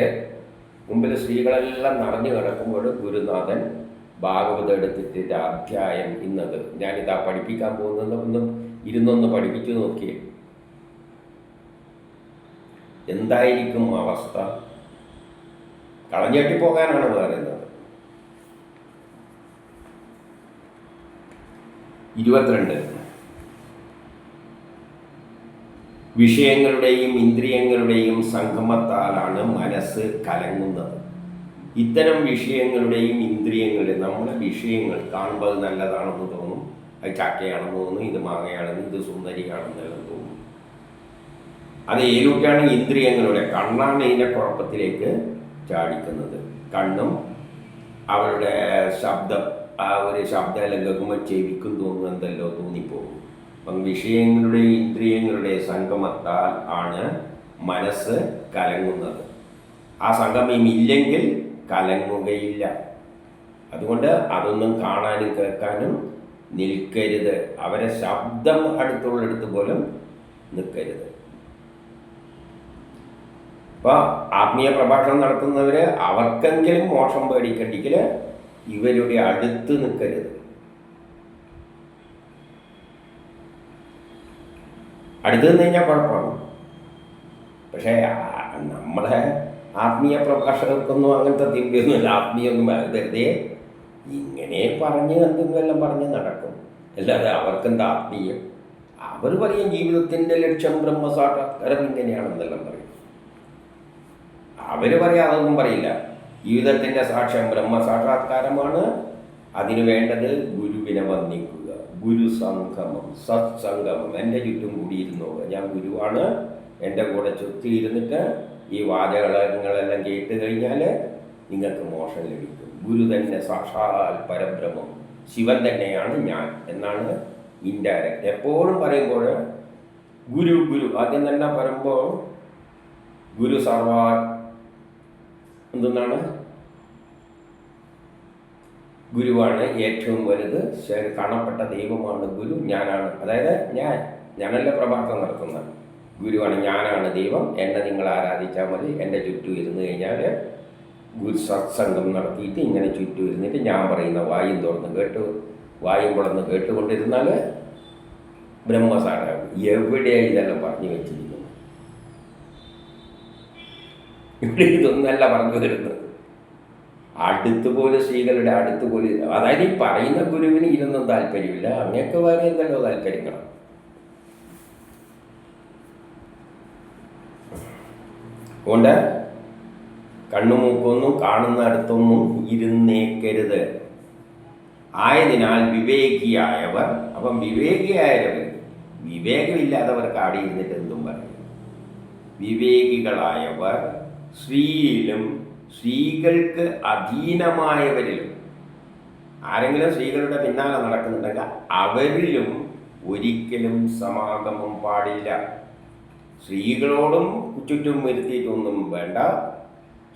മുമ്പിൽ സ്ത്രീകളെല്ലാം നിറഞ്ഞു കിടക്കുമ്പോൾ ഗുരുനാഥൻ ഭാഗവതം എടുത്തിട്ട് അധ്യായം ഇന്നത് ഞാനിതാ പഠിപ്പിക്കാൻ പോകുന്നത് ഒന്നും ഇരുന്നൊന്ന് പഠിപ്പിച്ചു നോക്കിയേ, എന്തായിരിക്കും അവസ്ഥ? കളഞ്ഞെട്ടി പോകാനാണ് പറയുന്നത്. 22 വിഷയങ്ങളുടെയും ഇന്ദ്രിയങ്ങളുടെയും സംഗമത്താലാണ് മനസ്സ് കലങ്ങുന്നത്. ഇത്തരം വിഷയങ്ങളുടെയും ഇന്ദ്രിയങ്ങളുടെ, നമ്മുടെ വിഷയങ്ങൾ കാണുമ്പോൾ നല്ലതാണെന്ന് തോന്നും, അത് ചക്കയാണെന്ന് തോന്നും, ഇത് മാങ്ങയാണെന്ന്, ഇത് സുന്ദരിയാണെന്നെല്ലാം തോന്നും. അത് ഏതൊക്കെയാണ്? ഇന്ദ്രിയങ്ങളുടെ. കണ്ണാണ് ഇതിൻ്റെ കുഴപ്പത്തിലേക്ക് ചാടിക്കുന്നത്. കണ്ണും അവരുടെ ശബ്ദം, ആ ഒരു ശബ്ദമെല്ലാം കേൾക്കുമ്പോൾ ചെവിക്കും തോന്നുന്നു എന്തല്ലോ തോന്നിപ്പോകും. അപ്പം വിഷയങ്ങളുടെ ഇന്ദ്രിയങ്ങളുടെ സംഗമത്താൽ ആണ് മനസ്സ് കലങ്ങുന്നത്. ആ സംഗമം ഇല്ലെങ്കിൽ കലങ്ങുകയില്ല. അതുകൊണ്ട് അതൊന്നും കാണാനും കേൾക്കാനും നിൽക്കരുത്. അവരെ ശബ്ദം അടുത്തുള്ളിടത്ത് പോലും നിൽക്കരുത്. അപ്പോൾ ആത്മീയ പ്രഭാഷണം നടത്തുന്നവർ അവർക്കെങ്കിലും മോശം പേടിക്കണ്ടെങ്കിൽ ഇവരുടെ അടുത്ത് നിൽക്കരുത്. അടുത്ത് നിന്ന് കഴിഞ്ഞാൽ കുഴപ്പമാണ്. പക്ഷേ നമ്മളെ ആത്മീയ പ്രഭാഷകർക്കൊന്നും അങ്ങനത്തെ തിരിയൊന്നുമില്ല. ആത്മീയൊന്നും വെറുതെ ഇങ്ങനെ പറഞ്ഞ് എന്തെങ്കിലും പറഞ്ഞ് നടക്കും. അല്ലാതെ അവർക്കെന്താ ആത്മീയം? അവർ പറയും ജീവിതത്തിൻ്റെ ലക്ഷ്യം ബ്രഹ്മസാക്ഷാത്കാരം ഇങ്ങനെയാണെന്നെല്ലാം പറയും. അവർ പറയാം, അതൊന്നും പറയില്ല. ജീവിതത്തിൻ്റെ സാക്ഷ്യം ബ്രഹ്മസാക്ഷാത്കാരമാണ്. അതിനു വേണ്ടത് ഗുരുവിനെ വന്ദിക്കുക, ഗുരുസംഗമം, സത്സംഗമം. എൻ്റെ ചുറ്റും കൂടിയിരുന്നോളുക. ഞാൻ ഗുരുവാണ്. എൻ്റെ കൂടെ ചുറ്റിയിരുന്നിട്ട് ഈ വാചകങ്ങളെല്ലാം കേട്ട് കഴിഞ്ഞാൽ നിങ്ങൾക്ക് മോക്ഷം ലഭിക്കും. ഗുരു തന്നെ സാക്ഷാൽ പരബ്രഹ്മം, ശിവൻ തന്നെയാണ് ഞാൻ എന്നാണ് ഇൻഡയറക്റ്റ്. എപ്പോഴും പറയുമ്പോൾ ഗുരു ഗുരു ആദ്യം തന്നെ പറയുമ്പോൾ ഗുരു സർവ എന്തെന്നാണ്, ഗുരുവാണ് ഏറ്റവും വലുത്, കാണപ്പെട്ട ദൈവമാണ് ഗുരു, ഞാനാണ്. അതായത് ഞാനല്ല പ്രഭാഷണം നടത്തുന്നത്, ഗുരുവാണ്, ഞാനാണ് ദൈവം, എന്നെ നിങ്ങൾ ആരാധിച്ചാൽ മതി. എൻ്റെ ചുറ്റും ഇരുന്ന് കഴിഞ്ഞാൽ ഗുരു സത്സംഗം നടത്തിയിട്ട് ഇങ്ങനെ ചുറ്റും ഇരുന്നിട്ട് ഞാൻ പറയുന്ന വായും പൊളന്ന് കേട്ടുകൊണ്ടിരുന്നാൽ ബ്രഹ്മസാരാകും. എവിടെയാണ് ഇതെല്ലാം പറഞ്ഞു വെച്ചിരിക്കുന്നത്? ഇവിടെ ഇതൊന്നല്ല പറഞ്ഞു വരുന്നത്. അടുത്തുപോലെ സ്ത്രീകളുടെ അടുത്തുപോലെ, അതായത് ഈ പറയുന്ന ഗുരുവിന് ഇരുന്നും താല്പര്യമില്ല, അങ്ങനെയൊക്കെ വേറെ എന്തല്ലോ താല്പര്യങ്ങളാണ്. അതുകൊണ്ട് കണ്ണുമൂക്കൊന്നും കാണുന്ന അടുത്തൊന്നും ഇരുന്നേക്കരുത്. ആയതിനാൽ വിവേകിയായവർ, അപ്പം വിവേകിയായവർ, വിവേകമില്ലാത്തവർക്ക് ആടി ഇരുന്നിട്ട് എന്തും പറയും. വിവേകികളായവർ സ്ത്രീയിലും സ്ത്രീകൾക്ക് അധീനമായവരിലും, ആരെങ്കിലും സ്ത്രീകളുടെ പിന്നാലെ നടക്കുന്നുണ്ടെങ്കിൽ അവരിലും ഒരിക്കലും സമാഗമം പാടില്ല. സ്ത്രീകളോടും ചുറ്റും വരുത്തിയിട്ടൊന്നും വേണ്ട,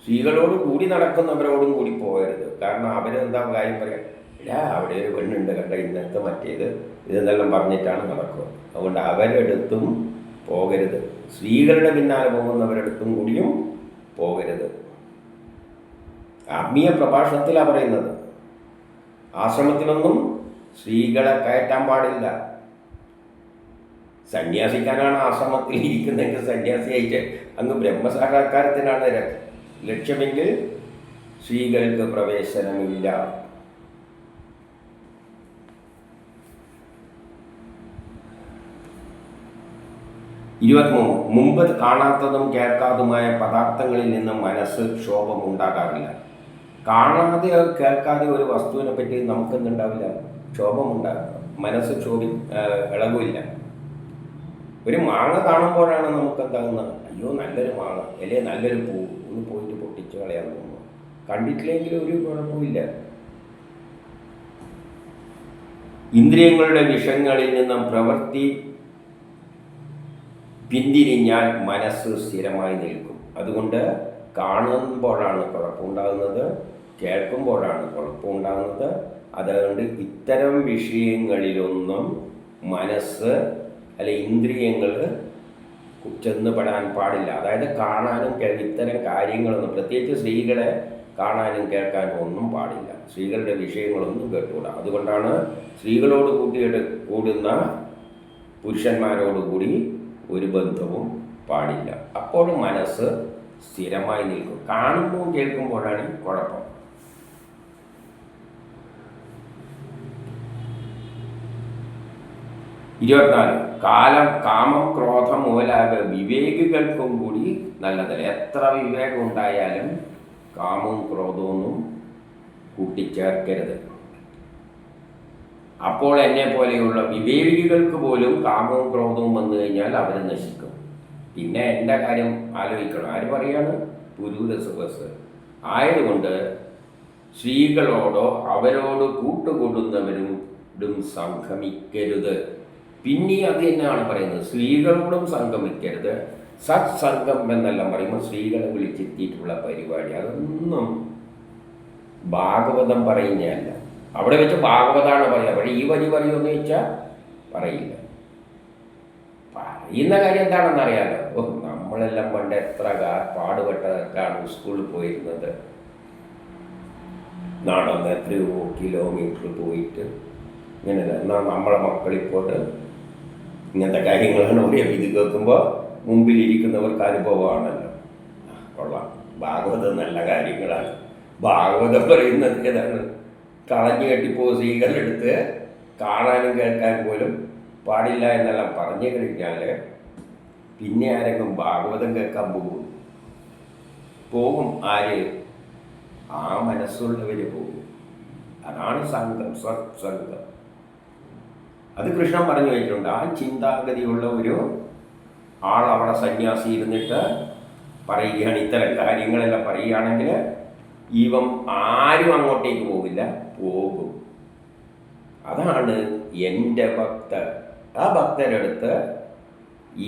സ്ത്രീകളോട് കൂടി നടക്കുന്നവരോടും കൂടി പോകരുത്. കാരണം അവരെന്താ കാര്യം പറയാം, അവിടെ ഒരു പെണ്ണുണ്ട് കണ്ട, ഇന്നത്തെ മറ്റേത് ഇതെന്നെല്ലാം പറഞ്ഞിട്ടാണ് നടക്കുക. അതുകൊണ്ട് അവരെടുത്തും പോകരുത്, സ്ത്രീകളുടെ പിന്നാലെ പോകുന്നവരെടുത്തും കൂടിയും പോകരുത്. ആത്മീയ പ്രഭാഷണത്തിലാണ് പറയുന്നത്. ആശ്രമത്തിലൊന്നും സ്ത്രീകളെ കയറ്റാൻ പാടില്ല. സന്യാസിക്കാനാണ് ആശ്രമത്തിൽ ഇരിക്കുന്നതെങ്കിൽ സന്യാസിയായിട്ട് അങ്ങ് ബ്രഹ്മസാക്ഷാത്കാരത്തിനാണ് ലക്ഷ്യമെങ്കിൽ സ്ത്രീകൾക്ക് പ്രവേശനമില്ല. മുമ്പ് കാണാത്തതും കേൾക്കാതുമായ പദാർത്ഥങ്ങളിൽ നിന്ന് മനസ്സ് ക്ഷോഭം ഉണ്ടാകാറില്ല. കാണാതെ കേൾക്കാതെ ഒരു വസ്തുവിനെ പറ്റി നമുക്കെന്തുണ്ടാവില്ല, ക്ഷോഭമുണ്ടാകും. മനസ്സ് ഇളകില്ല. ഒരു മാങ്ങ കാണുമ്പോഴാണ് നമുക്കെന്താകുന്നത്, അയ്യോ നല്ലൊരു മാങ്ങ, അല്ലേ നല്ലൊരു പൂ, ഒന്ന് പോയിട്ട് പൊട്ടിച്ച് കളയാൻ തോന്നുന്നു. കണ്ടിട്ടില്ലെങ്കിൽ ഒരു കുഴപ്പമില്ല. ഇന്ദ്രിയങ്ങളുടെ വിഷയങ്ങളിൽ നിന്നും പ്രവൃത്തി പിന്തിരിഞ്ഞാൽ മനസ്സ് സ്ഥിരമായി നിൽക്കും. അതുകൊണ്ട് കാണുമ്പോഴാണ് കുഴപ്പമുണ്ടാകുന്നത്, കേൾക്കുമ്പോഴാണ് കുഴപ്പമുണ്ടാകുന്നത്. അതുകൊണ്ട് ഇത്തരം വിഷയങ്ങളിലൊന്നും മനസ്സ് ഇന്ദ്രിയങ്ങൾ ചെന്നുപെടാൻ പാടില്ല. അതായത് കാണാനും ഇത്തരം കാര്യങ്ങളൊന്നും, പ്രത്യേകിച്ച് സ്ത്രീകളെ കാണാനും കേൾക്കാനും ഒന്നും പാടില്ല. സ്ത്രീകളുടെ വിഷയങ്ങളൊന്നും കേട്ടുകൂടാ. അതുകൊണ്ടാണ് സ്ത്രീകളോട് കൂടുന്ന പുരുഷന്മാരോടുകൂടി ഒരു ബന്ധവും പാടില്ല. അപ്പോൾ മനസ്സ് സ്ഥിരമായി നിൽക്കും. കാണുമ്പോൾ കേൾക്കുമ്പോഴാണ് കുഴപ്പം. കാമം ക്രോധം മുതലായ വിവേകികൾക്കും കൂടി നല്ലതല്ല. എത്ര വിവേകം ഉണ്ടായാലും കാമവും ക്രോധമൊന്നും കൂട്ടിച്ചേർക്കരുത്. അപ്പോൾ എന്നെ പോലെയുള്ള വിവേകികൾക്ക് പോലും കാമവും ക്രോധവും വന്നു കഴിഞ്ഞാൽ അവർ നശിക്കും. പിന്നെ എൻ്റെ കാര്യം ആലോചിക്കണം. ആര് പറയാണ്? പുരൂരസുഖസ്. ആയതുകൊണ്ട് സ്ത്രീകളോടോ അവരോട് കൂട്ടുകൂടുന്നവരോടും സംഗമിക്കരുത്. പിന്നെ അത് തന്നെയാണ് പറയുന്നത്, സ്ത്രീകളോടും സംഗമിക്കരുത്. സത്സംഗം എന്നെല്ലാം പറയുമ്പോൾ സ്ത്രീകളെ വിളിച്ചെത്തിയിട്ടുള്ള പരിപാടി, അതൊന്നും ഭാഗവതം പറയുന്നതല്ല. അവിടെ വെച്ച് ഭാഗവതാണ് പറയുക. പക്ഷേ ഈ വരി പറയുമെന്ന് വെച്ചാൽ പറയില്ല. പറയുന്ന കാര്യം എന്താണെന്ന് അറിയാമല്ലോ. നമ്മളെല്ലാം പണ്ട് എത്ര പാടുപെട്ടതൊക്കെയാണ് സ്കൂളിൽ പോയിരുന്നത്. നടന്ന് എത്രയോ കിലോമീറ്റർ പോയിട്ട് ഇങ്ങനെ. എന്നാൽ നമ്മളെ മക്കളിപ്പോൾ ഇങ്ങനത്തെ കാര്യങ്ങളാണ് പറയുക. ഇത് കേൾക്കുമ്പോൾ മുമ്പിലിരിക്കുന്നവർക്ക് അനുഭവമാണല്ലോ. കൊള്ളാം, ഭാഗവതം നല്ല കാര്യങ്ങളാണ്. ഭാഗവതം പറയുന്നത് ഏതാണ്? കളഞ്ഞു കെട്ടിപ്പോ സ്ത്രീകളെടുത്ത് കാണാനും കേൾക്കാൻ പോലും പാടില്ല എന്നെല്ലാം പറഞ്ഞു കഴിഞ്ഞാൽ പിന്നെ ആരെങ്കിലും ഭാഗവതം കേൾക്കാൻ പോകും. ആര്? ആ മനസ്സുള്ളവർ പോകും. അതാണ് സംഘം, സത്സംഗം. അത് കൃഷ്ണൻ പറഞ്ഞു വെച്ചിട്ടുണ്ട്. ആ ചിന്താഗതിയുള്ള ഒരു ആൾ അവിടെ സന്യാസി ഇരുന്നിട്ട് പറയുകയാണ്, ഇത്തരം കാര്യങ്ങളെല്ലാം പറയുകയാണെങ്കിൽ ഇവൻ ആരും അങ്ങോട്ടേക്ക് പോകില്ല, പോകും. അതാണ് എൻ്റെ ഭക്തർ. ആ ഭക്തരെടുത്ത്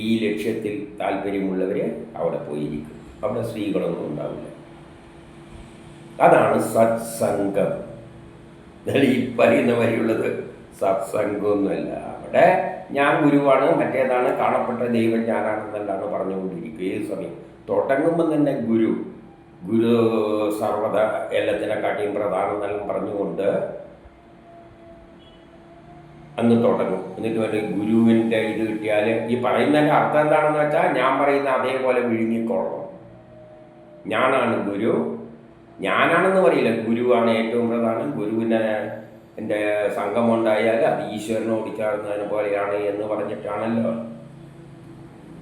ഈ ലക്ഷ്യത്തിൽ താല്പര്യമുള്ളവർ അവിടെ പോയിരിക്കും. അവിടെ സ്ത്രീകളൊന്നും ഉണ്ടാവില്ല. അതാണ് സത്സംഗം. ഈ പറയുന്ന വരെയുള്ളത് സത്സംഗമൊന്നുമല്ല. അവിടെ ഞാൻ ഗുരുവാണ്, മറ്റേതാണ്, കാണപ്പെട്ട ദൈവം ഞാനാണെന്നെല്ലാണ് പറഞ്ഞുകൊണ്ടിരിക്കുക. ഏത് സമയം തുടങ്ങുമ്പം തന്നെ ഗുരു സർവത എല്ലാത്തിനെക്കാട്ടിയും പ്രധാനം എന്നെല്ലാം പറഞ്ഞുകൊണ്ട് അങ്ങ് തുടങ്ങും. എന്നിട്ട് ഒരു ഗുരുവിൻ്റെ ഇത് കിട്ടിയാൽ ഈ പറയുന്നതിൻ്റെ അർത്ഥം എന്താണെന്ന് വെച്ചാൽ ഞാൻ പറയുന്ന അതേപോലെ വിഴുങ്ങിക്കൊള്ളണം. ഞാനാണ് ഗുരു, ഞാനാണെന്ന് പറയില്ല, ഗുരുവാണ് ഏറ്റവും പ്രധാനം. ഗുരുവിനെ എൻ്റെ സംഘമുണ്ടായാൽ അത് ഈശ്വരനോട് ചേർന്നതിനെ പോലെയാണ് എന്ന് പറഞ്ഞിട്ടാണല്ലോ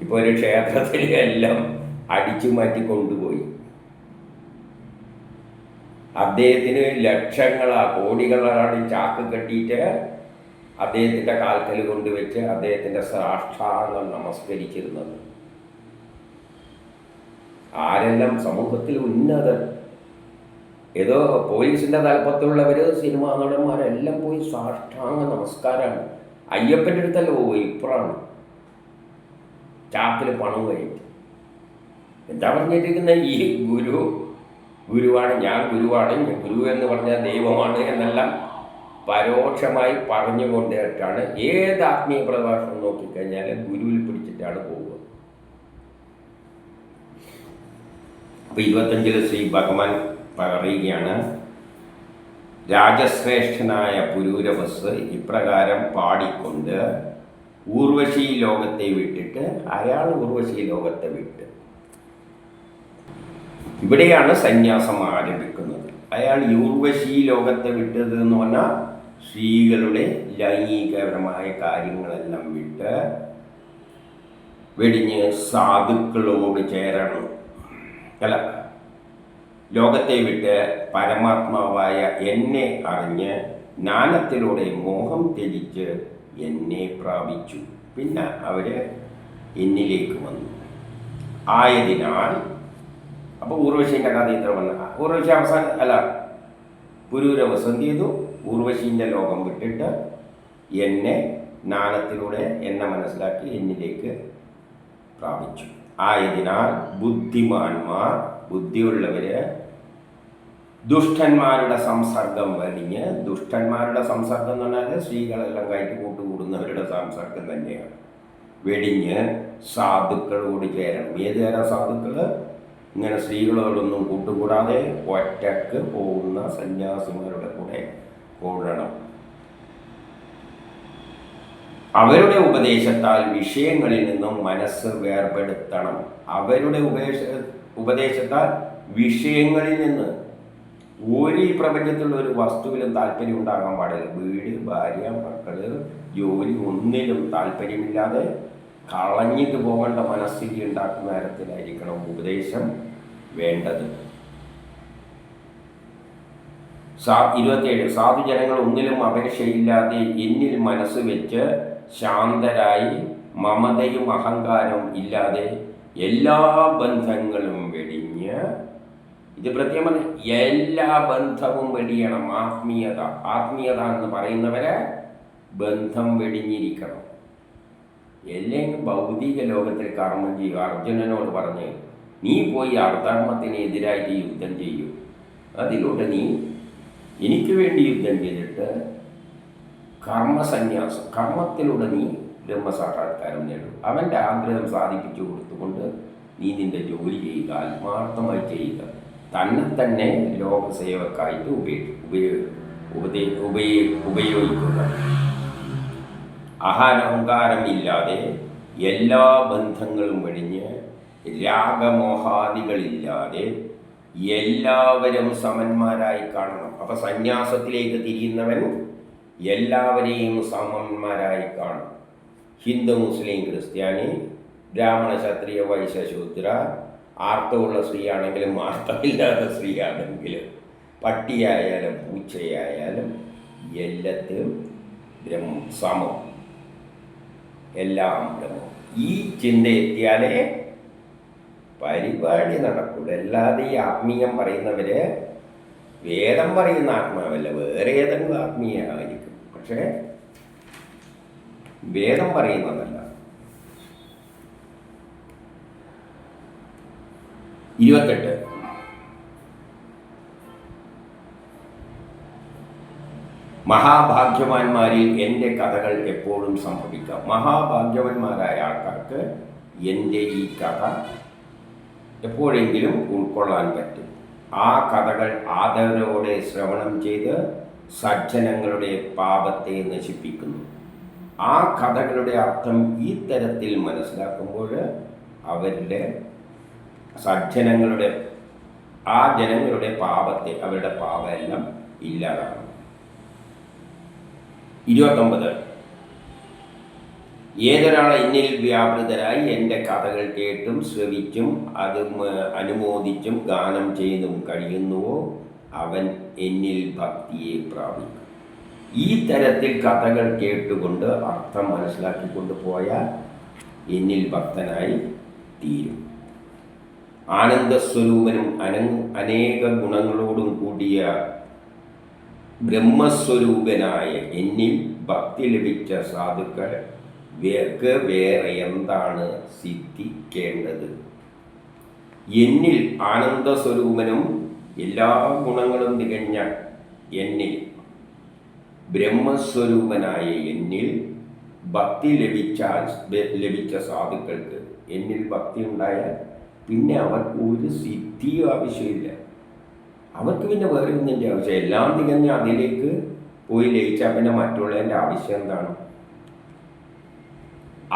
ഇപ്പോൾ ഒരു ക്ഷേത്രത്തിൽ എല്ലാം അടിച്ചു മാറ്റി കൊണ്ടുപോയി. അദ്ദേഹത്തിന് കോടികളാണ് ചാക്ക് കെട്ടിയിട്ട് അദ്ദേഹത്തിൻ്റെ കാൽക്കൽ കൊണ്ടുവച്ച് അദ്ദേഹത്തിൻ്റെ സാഷ്ടാംഗം നമസ്കരിച്ചിരുന്നത്. ആരെല്ലാം സമൂഹത്തിൽ ഉന്നതർ, ഏതോ പോലീസിൻ്റെ തലപ്പത്തുള്ളവർ, സിനിമാ നടന്മാരെല്ലാം പോയി സാഷ്ടാംഗ നമസ്കാരമാണ്. അയ്യപ്പൻ്റെ അടുത്തല്ല പോയി, ഇപ്പുറമാണ് ചാക്കിൽ പണം കഴിഞ്ഞു. എന്താ പറഞ്ഞിരിക്കുന്ന ഈ ഗുരുവാണ്, ഞാൻ ഗുരുവാണ്, ഗുരു എന്ന് പറഞ്ഞാൽ ദൈവമാണ് എന്നെല്ലാം പരോക്ഷമായി പറഞ്ഞുകൊണ്ടിട്ടാണ് ഏത് ആത്മീയ പ്രഭാഷണം നോക്കിക്കഴിഞ്ഞാൽ ഗുരുവിൽ പിടിച്ചിട്ടാണ് പോവുക. അപ്പോൾ 25 ശ്രീ ഭഗവാൻ പറയുകയാണ്, രാജശ്രേഷ്ഠനായ പുരൂരവസ് ഇപ്രകാരം പാടിക്കൊണ്ട് ഊർവശി ലോകത്തെ വിട്ടിട്ട് അയാൾ ഊർവശി ലോകത്തെ വിട്ട് ഇവിടെയാണ് സന്യാസം ആരംഭിക്കുന്നത്. അയാൾ ഊർവശി ലോകത്തെ വിട്ടത് എന്ന് പറഞ്ഞാൽ സ്ത്രീകളുടെ ലൈംഗികപരമായ കാര്യങ്ങളെല്ലാം വിട്ട് വെടിഞ്ഞ് സാധുക്കളോട് ചേരണം. അല്ല, ലോകത്തെ വിട്ട് പരമാത്മാവായ എന്നെ അറിഞ്ഞ് ജ്ഞാനത്തിലൂടെ മോഹം ത്യജിച്ച് എന്നെ പ്രാപിച്ചു. പിന്നെ അവർ എന്നിലേക്ക് വന്നു. ആയതിനാൽ അപ്പോൾ ഊർവശീൻ്റെ കഥ ഇത്ര വന്ന ഊർവശി പുരൂരവസ് എന്ത് ചെയ്തു? ഊർവശീൻ്റെ ലോകം വിട്ടിട്ട് എന്നെ ജ്ഞാനത്തിലൂടെ എന്നെ മനസ്സിലാക്കി എന്നിലേക്ക് പ്രാപിച്ചു. ആയതിനാൽ ബുദ്ധിമാന്മാർ, ബുദ്ധിയുള്ളവർ ദുഷ്ടന്മാരുടെ സംസർഗം വെടിഞ്ഞ്, ദുഷ്ടന്മാരുടെ സംസർഗം എന്ന് പറഞ്ഞാൽ സ്ത്രീകളെല്ലാം കയറ്റി കൂട്ടുകൂടുന്നവരുടെ സംസർഗം തന്നെയാണ്, വെടിഞ്ഞ് സാധുക്കളോട് ചേരണം. ഏത് തരം സാധുക്കൾ? ഇങ്ങനെ സ്ത്രീകളോടൊന്നും കൂട്ടുകൂടാതെ ഒറ്റക്ക് പോകുന്ന സന്യാസിമാരുടെ കൂടെ കൂടണം. അവരുടെ ഉപദേശത്താൽ വിഷയങ്ങളിൽ നിന്നും മനസ്സ് വേർപെടുത്തണം. അവരുടെ ഉപദേശത്താൽ വിഷയങ്ങളിൽ നിന്ന് ഒരു ഈ പ്രപഞ്ചത്തിലുള്ള ഒരു വസ്തുവിലും താല്പര്യം ഉണ്ടാകാൻ പാടില്ല. വീട്, ഭാര്യ, മക്കള്, ജോലി, ഒന്നിലും താല്പര്യമില്ലാതെ കളഞ്ഞിട്ട് പോകേണ്ട മനസ്ഥിതി ഉണ്ടാക്കുന്ന തരത്തിലായിരിക്കണം ഉപദേശം വേണ്ടത്. 27 സാധുജനങ്ങൾ ഒന്നിലും അപേക്ഷയില്ലാതെ എന്നിൽ മനസ്സ് വെച്ച് ശാന്തരായി മമതയും അഹങ്കാരവും ഇല്ലാതെ എല്ലാ ബന്ധങ്ങളും വെടിഞ്ഞ്, ഇത് പ്രത്യേകം എല്ലാ ബന്ധവും വെടിയണം. ആത്മീയത എന്ന് പറയുന്നവരെ ബന്ധം വെടിഞ്ഞിരിക്കണം. അല്ലെങ്കിൽ ഭൗതിക ലോകത്തിൽ കർമ്മം ചെയ്യുക. അർജുനനോട് പറഞ്ഞ്, നീ പോയി അധർമ്മത്തിന് എതിരായിട്ട് യുദ്ധം ചെയ്യൂ, അതിലൂടെ നീ എനിക്ക് വേണ്ടി യുദ്ധം ചെയ്തിട്ട് കർമ്മസന്യാസം, കർമ്മത്തിലൂടെ നീ ബ്രഹ്മസാക്ഷാത്കാരം നേടും. അവൻ്റെ ആഗ്രഹം സാധിപ്പിച്ചു കൊടുത്തുകൊണ്ട് നീ നിൻ്റെ ജോലി ചെയ്യുക, ആത്മാർത്ഥമായി ചെയ്യുക. തന്നെ ലോകസേവക്കായിട്ട് ഉപയോഗിക്കുക. അഹങ്കാരമില്ലാതെ എല്ലാ ബന്ധങ്ങളും വെടിഞ്ഞ് രാഗമോഹാദികളില്ലാതെ എല്ലാവരും സമന്മാരായി കാണണം. അപ്പം സന്യാസത്തിലേക്ക് തിരിയുന്നവൻ എല്ലാവരെയും സമന്മാരായി കാണും. ഹിന്ദു, മുസ്ലിം, ക്രിസ്ത്യാനി, ബ്രാഹ്മണ, ക്ഷത്രിയ, വൈശ്യ, ശൂദ്ര, ആർത്തമുള്ള സ്ത്രീയാണെങ്കിലും ആർത്തമില്ലാത്ത സ്ത്രീയാണെങ്കിലും പട്ടിയായാലും പൂച്ചയായാലും എല്ലാത്തിലും സമം. എല്ലാം ബ്രഹ്മം. ഈ ചിന്ത എത്തിയാലേ പരിപാടി നടക്കുള്ളൂ. അല്ലാതെ ഈ ആത്മീയം പറയുന്നവര് വേദം പറയുന്ന ആത്മാവല്ല, വേറെ ഏതെങ്കിലും ആത്മീയമായിരിക്കും, പക്ഷേ വേദം പറയുന്നതല്ല. 28 മഹാഭാഗ്യവാന്മാരിൽ എൻ്റെ കഥകൾ എപ്പോഴും സംഭവിക്കാം. മഹാഭാഗ്യവാന്മാരായ ആൾക്കാർക്ക് എൻ്റെ ഈ കഥ എപ്പോഴെങ്കിലും ഉൾക്കൊള്ളാൻ പറ്റും. ആ കഥകൾ ആദരവോടെ ശ്രവണം ചെയ്ത് സജ്ജനങ്ങളുടെ പാപത്തെ നശിപ്പിക്കുന്നു. ആ കഥകളുടെ അർത്ഥം ഈ തരത്തിൽ മനസ്സിലാക്കുമ്പോൾ അവരുടെ സജ്ജനങ്ങളുടെ ആ ജനങ്ങളുടെ പാപത്തെ, അവരുടെ പാപമെല്ലാം ഇല്ലാതാകും. 29 ഏതൊരാൾ എന്നിൽ വ്യാപൃതരായി എൻ്റെ കഥകൾ കേട്ടും ശ്രവിച്ചും അത് അനുമോദിച്ചും ഗാനം ചെയ്തും കഴിയുന്നുവോ അവൻ എന്നിൽ ഭക്തിയെ പ്രാപിക്കും. ഈ തരത്തിൽ കഥകൾ കേട്ടുകൊണ്ട് അർത്ഥം മനസ്സിലാക്കിക്കൊണ്ട് പോയാൽ എന്നിൽ ഭക്തനായി തീരും. ആനന്ദസ്വരൂപനും അനേക ഗുണങ്ങളോടും കൂടിയ ബ്രഹ്മസ്വരൂപനായ എന്നിൽ ഭക്തി ലഭിച്ച സാധുക്കൾ വേറെ എന്താണ് സിദ്ധിക്കേണ്ടത്? എന്നിൽ ആനന്ദസ്വരൂപനും എല്ലാ ഗുണങ്ങളും തികഞ്ഞ എന്നിൽ ബ്രഹ്മസ്വരൂപനായ എന്നിൽ ഭക്തി ലഭിച്ച സാധുക്കൾക്ക്, എന്നിൽ ഭക്തി ഉണ്ടായാൽ പിന്നെ അവർക്ക് ഒരു സിദ്ധിയും ആവശ്യമില്ല. അവർക്ക് പിന്നെ വേറെ ഒന്നിൻ്റെ ആവശ്യം, എല്ലാം തികഞ്ഞ അതിലേക്ക് പോയി ലയിച്ചാൽ പിന്നെ മറ്റുള്ളതിൻ്റെ ആവശ്യം എന്താണ്?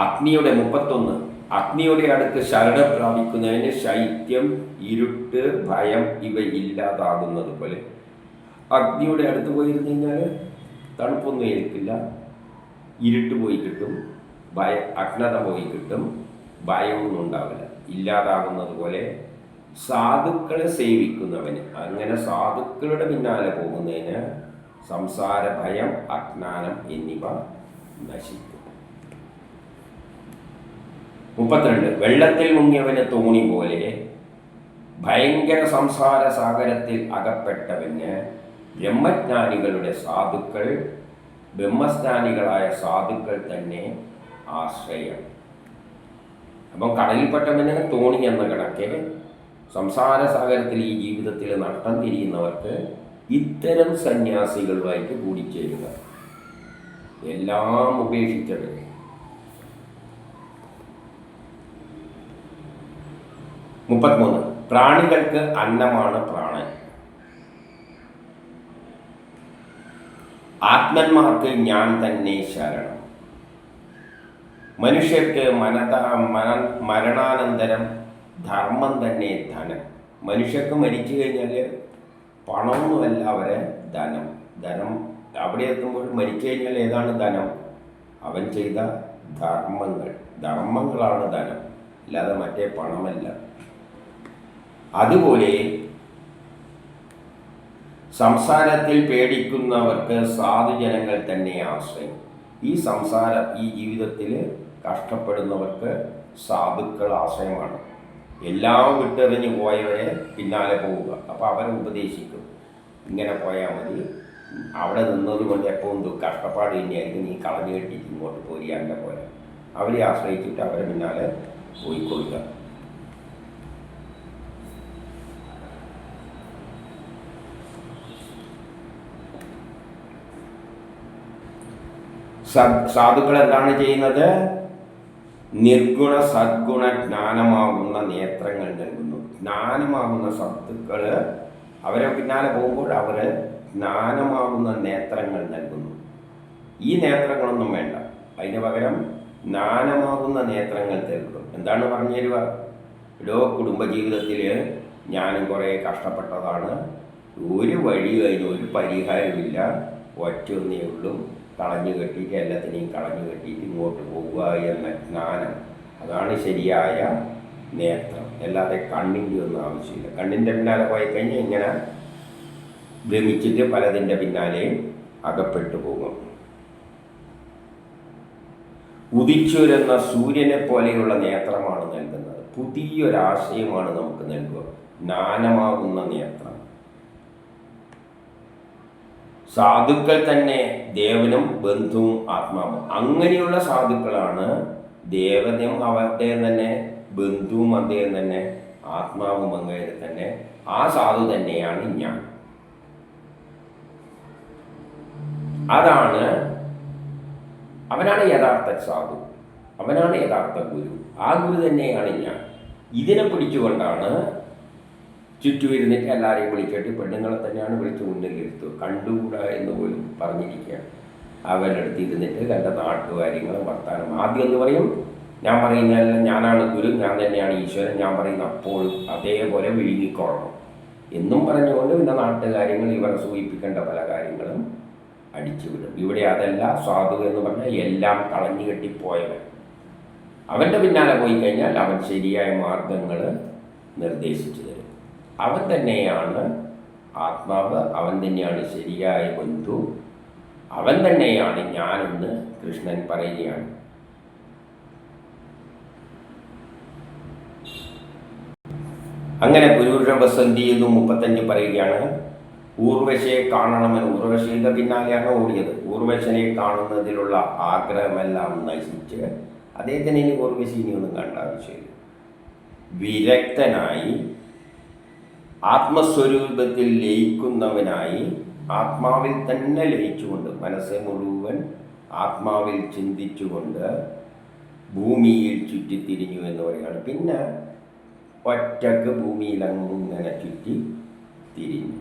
അഗ്നിയുടെ 31 അഗ്നിയുടെ അടുത്ത് ശരണം പ്രാപിക്കുന്നതിന് ശൈത്യം, ഇരുട്ട്, ഭയം ഇവ ഇല്ലാതാകുന്നത് പോലെ അഗ്നിയുടെ അടുത്ത് പോയിരുന്നു കഴിഞ്ഞാൽ തണുപ്പൊന്നും ഏൽക്കില്ല, ഇരുട്ട് പോയി കിട്ടും, അജ്ഞത പോയി കിട്ടും, ഭയമൊന്നും ഉണ്ടാവില്ല. ഇല്ലാതാകുന്നത് പോലെ സാധുക്കളെ സേവിക്കുന്നവന്, അങ്ങനെ സാധുക്കളുടെ പിന്നാലെ പോകുന്നതിന് സംസാര ഭയം, അജ്ഞാനം എന്നിവ നശിക്കും. 32 വെള്ളത്തിൽ മുങ്ങിയവന് തോണി പോലെ ഭയങ്കര സംസാര സാഗരത്തിൽ അകപ്പെട്ടവന് ബ്രഹ്മജ്ഞാനികളായ സാധുക്കൾ തന്നെ ആശ്രയം. അപ്പം കടലിൽപ്പെട്ടവന് തോണി എന്ന കണക്കെ സംസാര സാഗരത്തിൽ ഈ ജീവിതത്തിൽ നഷ്ടം തിരിയുന്നവർക്ക് ഇത്തരം സന്യാസികളുമായിട്ട് കൂടിച്ചേരുക, എല്ലാം ഉപേക്ഷിച്ചവർ. പ്രാണികൾക്ക് അന്നമാണ് പ്രാണൻ, ആത്മന്മാർക്ക് ഞാൻ തന്നെ ശരണം. മനുഷ്യർക്ക് മരണാനന്തരം ധർമ്മം തന്നെ ധനം. മനുഷ്യർക്ക് മരിച്ചു കഴിഞ്ഞാൽ പണമൊന്നുമല്ല അവരെ ധനം അവിടെ എത്തുമ്പോൾ മരിച്ചു കഴിഞ്ഞാൽ ഏതാണ് ധനം? അവൻ ചെയ്ത ധർമ്മങ്ങളാണ് ധനം, അല്ലാതെ മറ്റേ പണമല്ല. അതുപോലെ സംസാരത്തിൽ പേടിക്കുന്നവർക്ക് സാധുജനങ്ങൾ തന്നെ ആശ്രയം. ഈ ജീവിതത്തിൽ കഷ്ടപ്പെടുന്നവർക്ക് സാധുക്കൾ ആശ്രയമാണ്. എല്ലാം വിട്ടെറിഞ്ഞ് പോയവരെ പിന്നാലെ പോവുക. അപ്പോൾ അവരെ ഉപദേശിക്കും, ഇങ്ങനെ പോയാൽ മതി, അവിടെ നിന്നത് കൊണ്ട് എപ്പോഴും കഷ്ടപ്പാട് തന്നെയായിരിക്കും, നീ കളഞ്ഞു കെട്ടിയിട്ട് ഇങ്ങോട്ട് പോരിയാൻ്റെ പോലെ അവരെ ആശ്രയിച്ചിട്ട് അവരെ പിന്നാലെ പോയിക്കൊള്ളുക. സാധുക്കൾ എന്താണ് ചെയ്യുന്നത്? നിർഗുണ സദ്ഗുണ ജ്ഞാനമാകുന്ന നേത്രങ്ങൾ നൽകുന്നു. ജ്ഞാനമാകുന്ന സത്തുക്കൾ അവരെ പിന്നാലെ പോകുമ്പോൾ അവർ ജ്ഞാനമാകുന്ന നേത്രങ്ങൾ നൽകുന്നു. ഈ നേത്രങ്ങളൊന്നും വേണ്ട, അതിന് പകരം ജ്ഞാനമാകുന്ന നേത്രങ്ങൾ നൽകും. എന്താണ് പറഞ്ഞു തരുക? കുടുംബജീവിതത്തിൽ ഞാനും കുറേ കഷ്ടപ്പെട്ടതാണ്, ഒരു വഴിയും അതിനൊരു പരിഹാരമില്ല, ഒറ്റൊന്നേ ഉള്ളൂ, കളഞ്ഞു കെട്ടിയിട്ട് എല്ലാത്തിനെയും കളഞ്ഞു കെട്ടിയിട്ട് ഇങ്ങോട്ട് പോവുക എന്ന ജ്ഞാനം, അതാണ് ശരിയായ നേത്രം. അല്ലാതെ കണ്ണിൻ്റെ ഒന്നും ആവശ്യമില്ല. കണ്ണിൻ്റെ പിന്നാലെ പോയി കഴിഞ്ഞാൽ ഇങ്ങനെ ഭ്രമിച്ചിട്ട് പലതിൻ്റെ പിന്നാലെയും അകപ്പെട്ടു പോകും. ഉദിച്ചുവരുന്ന സൂര്യനെ പോലെയുള്ള നേത്രമാണ് നൽകുന്നത്. പുതിയൊരാശയമാണ് നമുക്ക് നൽകുക. ജ്ഞാനമാകുന്ന നേത്രം. സാധുക്കൾ തന്നെ ദേവനും ബന്ധുവും ആത്മാവും. അങ്ങനെയുള്ള സാധുക്കളാണ് ദേവതയും അദ്ദേഹം തന്നെ, ബന്ധുവും അദ്ദേഹം തന്നെ, ആത്മാവും അങ്ങേര് തന്നെ. ആ സാധു തന്നെയാണ് ഞാൻ. അവനാണ് യഥാർത്ഥ സാധു, അവനാണ് യഥാർത്ഥ ഗുരു. ആ ഗുരു തന്നെയാണ് ഞാൻ. ഇതിനെ പിടിച്ചുകൊണ്ടാണ് ചുറ്റുമിരുന്നിട്ട് എല്ലാവരെയും വിളിച്ചിട്ട് പെണ്ണുങ്ങളെ തന്നെയാണ് വിളിച്ച് മുന്നിലിരുത്തുക. കണ്ടുകൂടാ എന്ന് പോലും പറഞ്ഞിരിക്കുകയാണ്. അവരുടെ അടുത്ത് ഇരുന്നിട്ട് കണ്ട നാട്ടുകാര്യങ്ങളും വർത്താനം. ആദ്യം എന്ന് പറയും, ഞാൻ പറയുന്നതല്ല, ഞാനാണ് ഗുരു, ഞാൻ തന്നെയാണ് ഈശ്വരൻ, ഞാൻ പറയുന്ന അപ്പോഴും അതേപോലെ വിഴുങ്ങിക്കൊള്ളണം എന്നും പറഞ്ഞുകൊണ്ട് പിന്നെ നാട്ടുകാര്യങ്ങൾ ഇവരെ സൂചിപ്പിക്കേണ്ട പല കാര്യങ്ങളും അടിച്ചുവിടും. ഇവിടെ അതല്ല. സാധു എന്ന് പറഞ്ഞാൽ എല്ലാം കളഞ്ഞു കെട്ടിപ്പോയവൻ. അവൻ്റെ പിന്നാലെ പോയി കഴിഞ്ഞാൽ അവൻ ശരിയായ മാർഗങ്ങൾ നിർദ്ദേശിച്ചു തരും. അവൻ തന്നെയാണ് ആത്മാവ്, അവൻ തന്നെയാണ് ശരിയായ ബന്ധു, അവൻ തന്നെയാണ് ഞാനെന്ന് കൃഷ്ണൻ പറയുകയാണ്. അങ്ങനെ പുരുഷ വസന്തി എന്ന് 35 പറയുകയാണ്. ഊർവശയെ കാണണമെന്ന് ഊർവശിയുടെ പിന്നാലെയാണ് ഓടിയത്. ഊർവശനെ കാണുന്നതിലുള്ള ആഗ്രഹമെല്ലാം നശിച്ച് അദ്ദേഹത്തിന് ഇനി ഊർവശിനെയൊന്നും കണ്ട ആവശ്യമില്ല. വിരക്തനായി ആത്മസ്വരൂപത്തിൽ ലയിക്കുന്നവനായി ആത്മാവിൽ തന്നെ ലയിച്ചുകൊണ്ട് മനസ്സെ മുഴുവൻ ആത്മാവിൽ ചിന്തിച്ചുകൊണ്ട് ഭൂമിയിൽ ചുറ്റിത്തിരിഞ്ഞു എന്ന് പറയുകയാണ്. പിന്നെ ഒറ്റക്ക് ഭൂമിയിൽ അങ്ങനെ ചുറ്റി തിരിഞ്ഞു.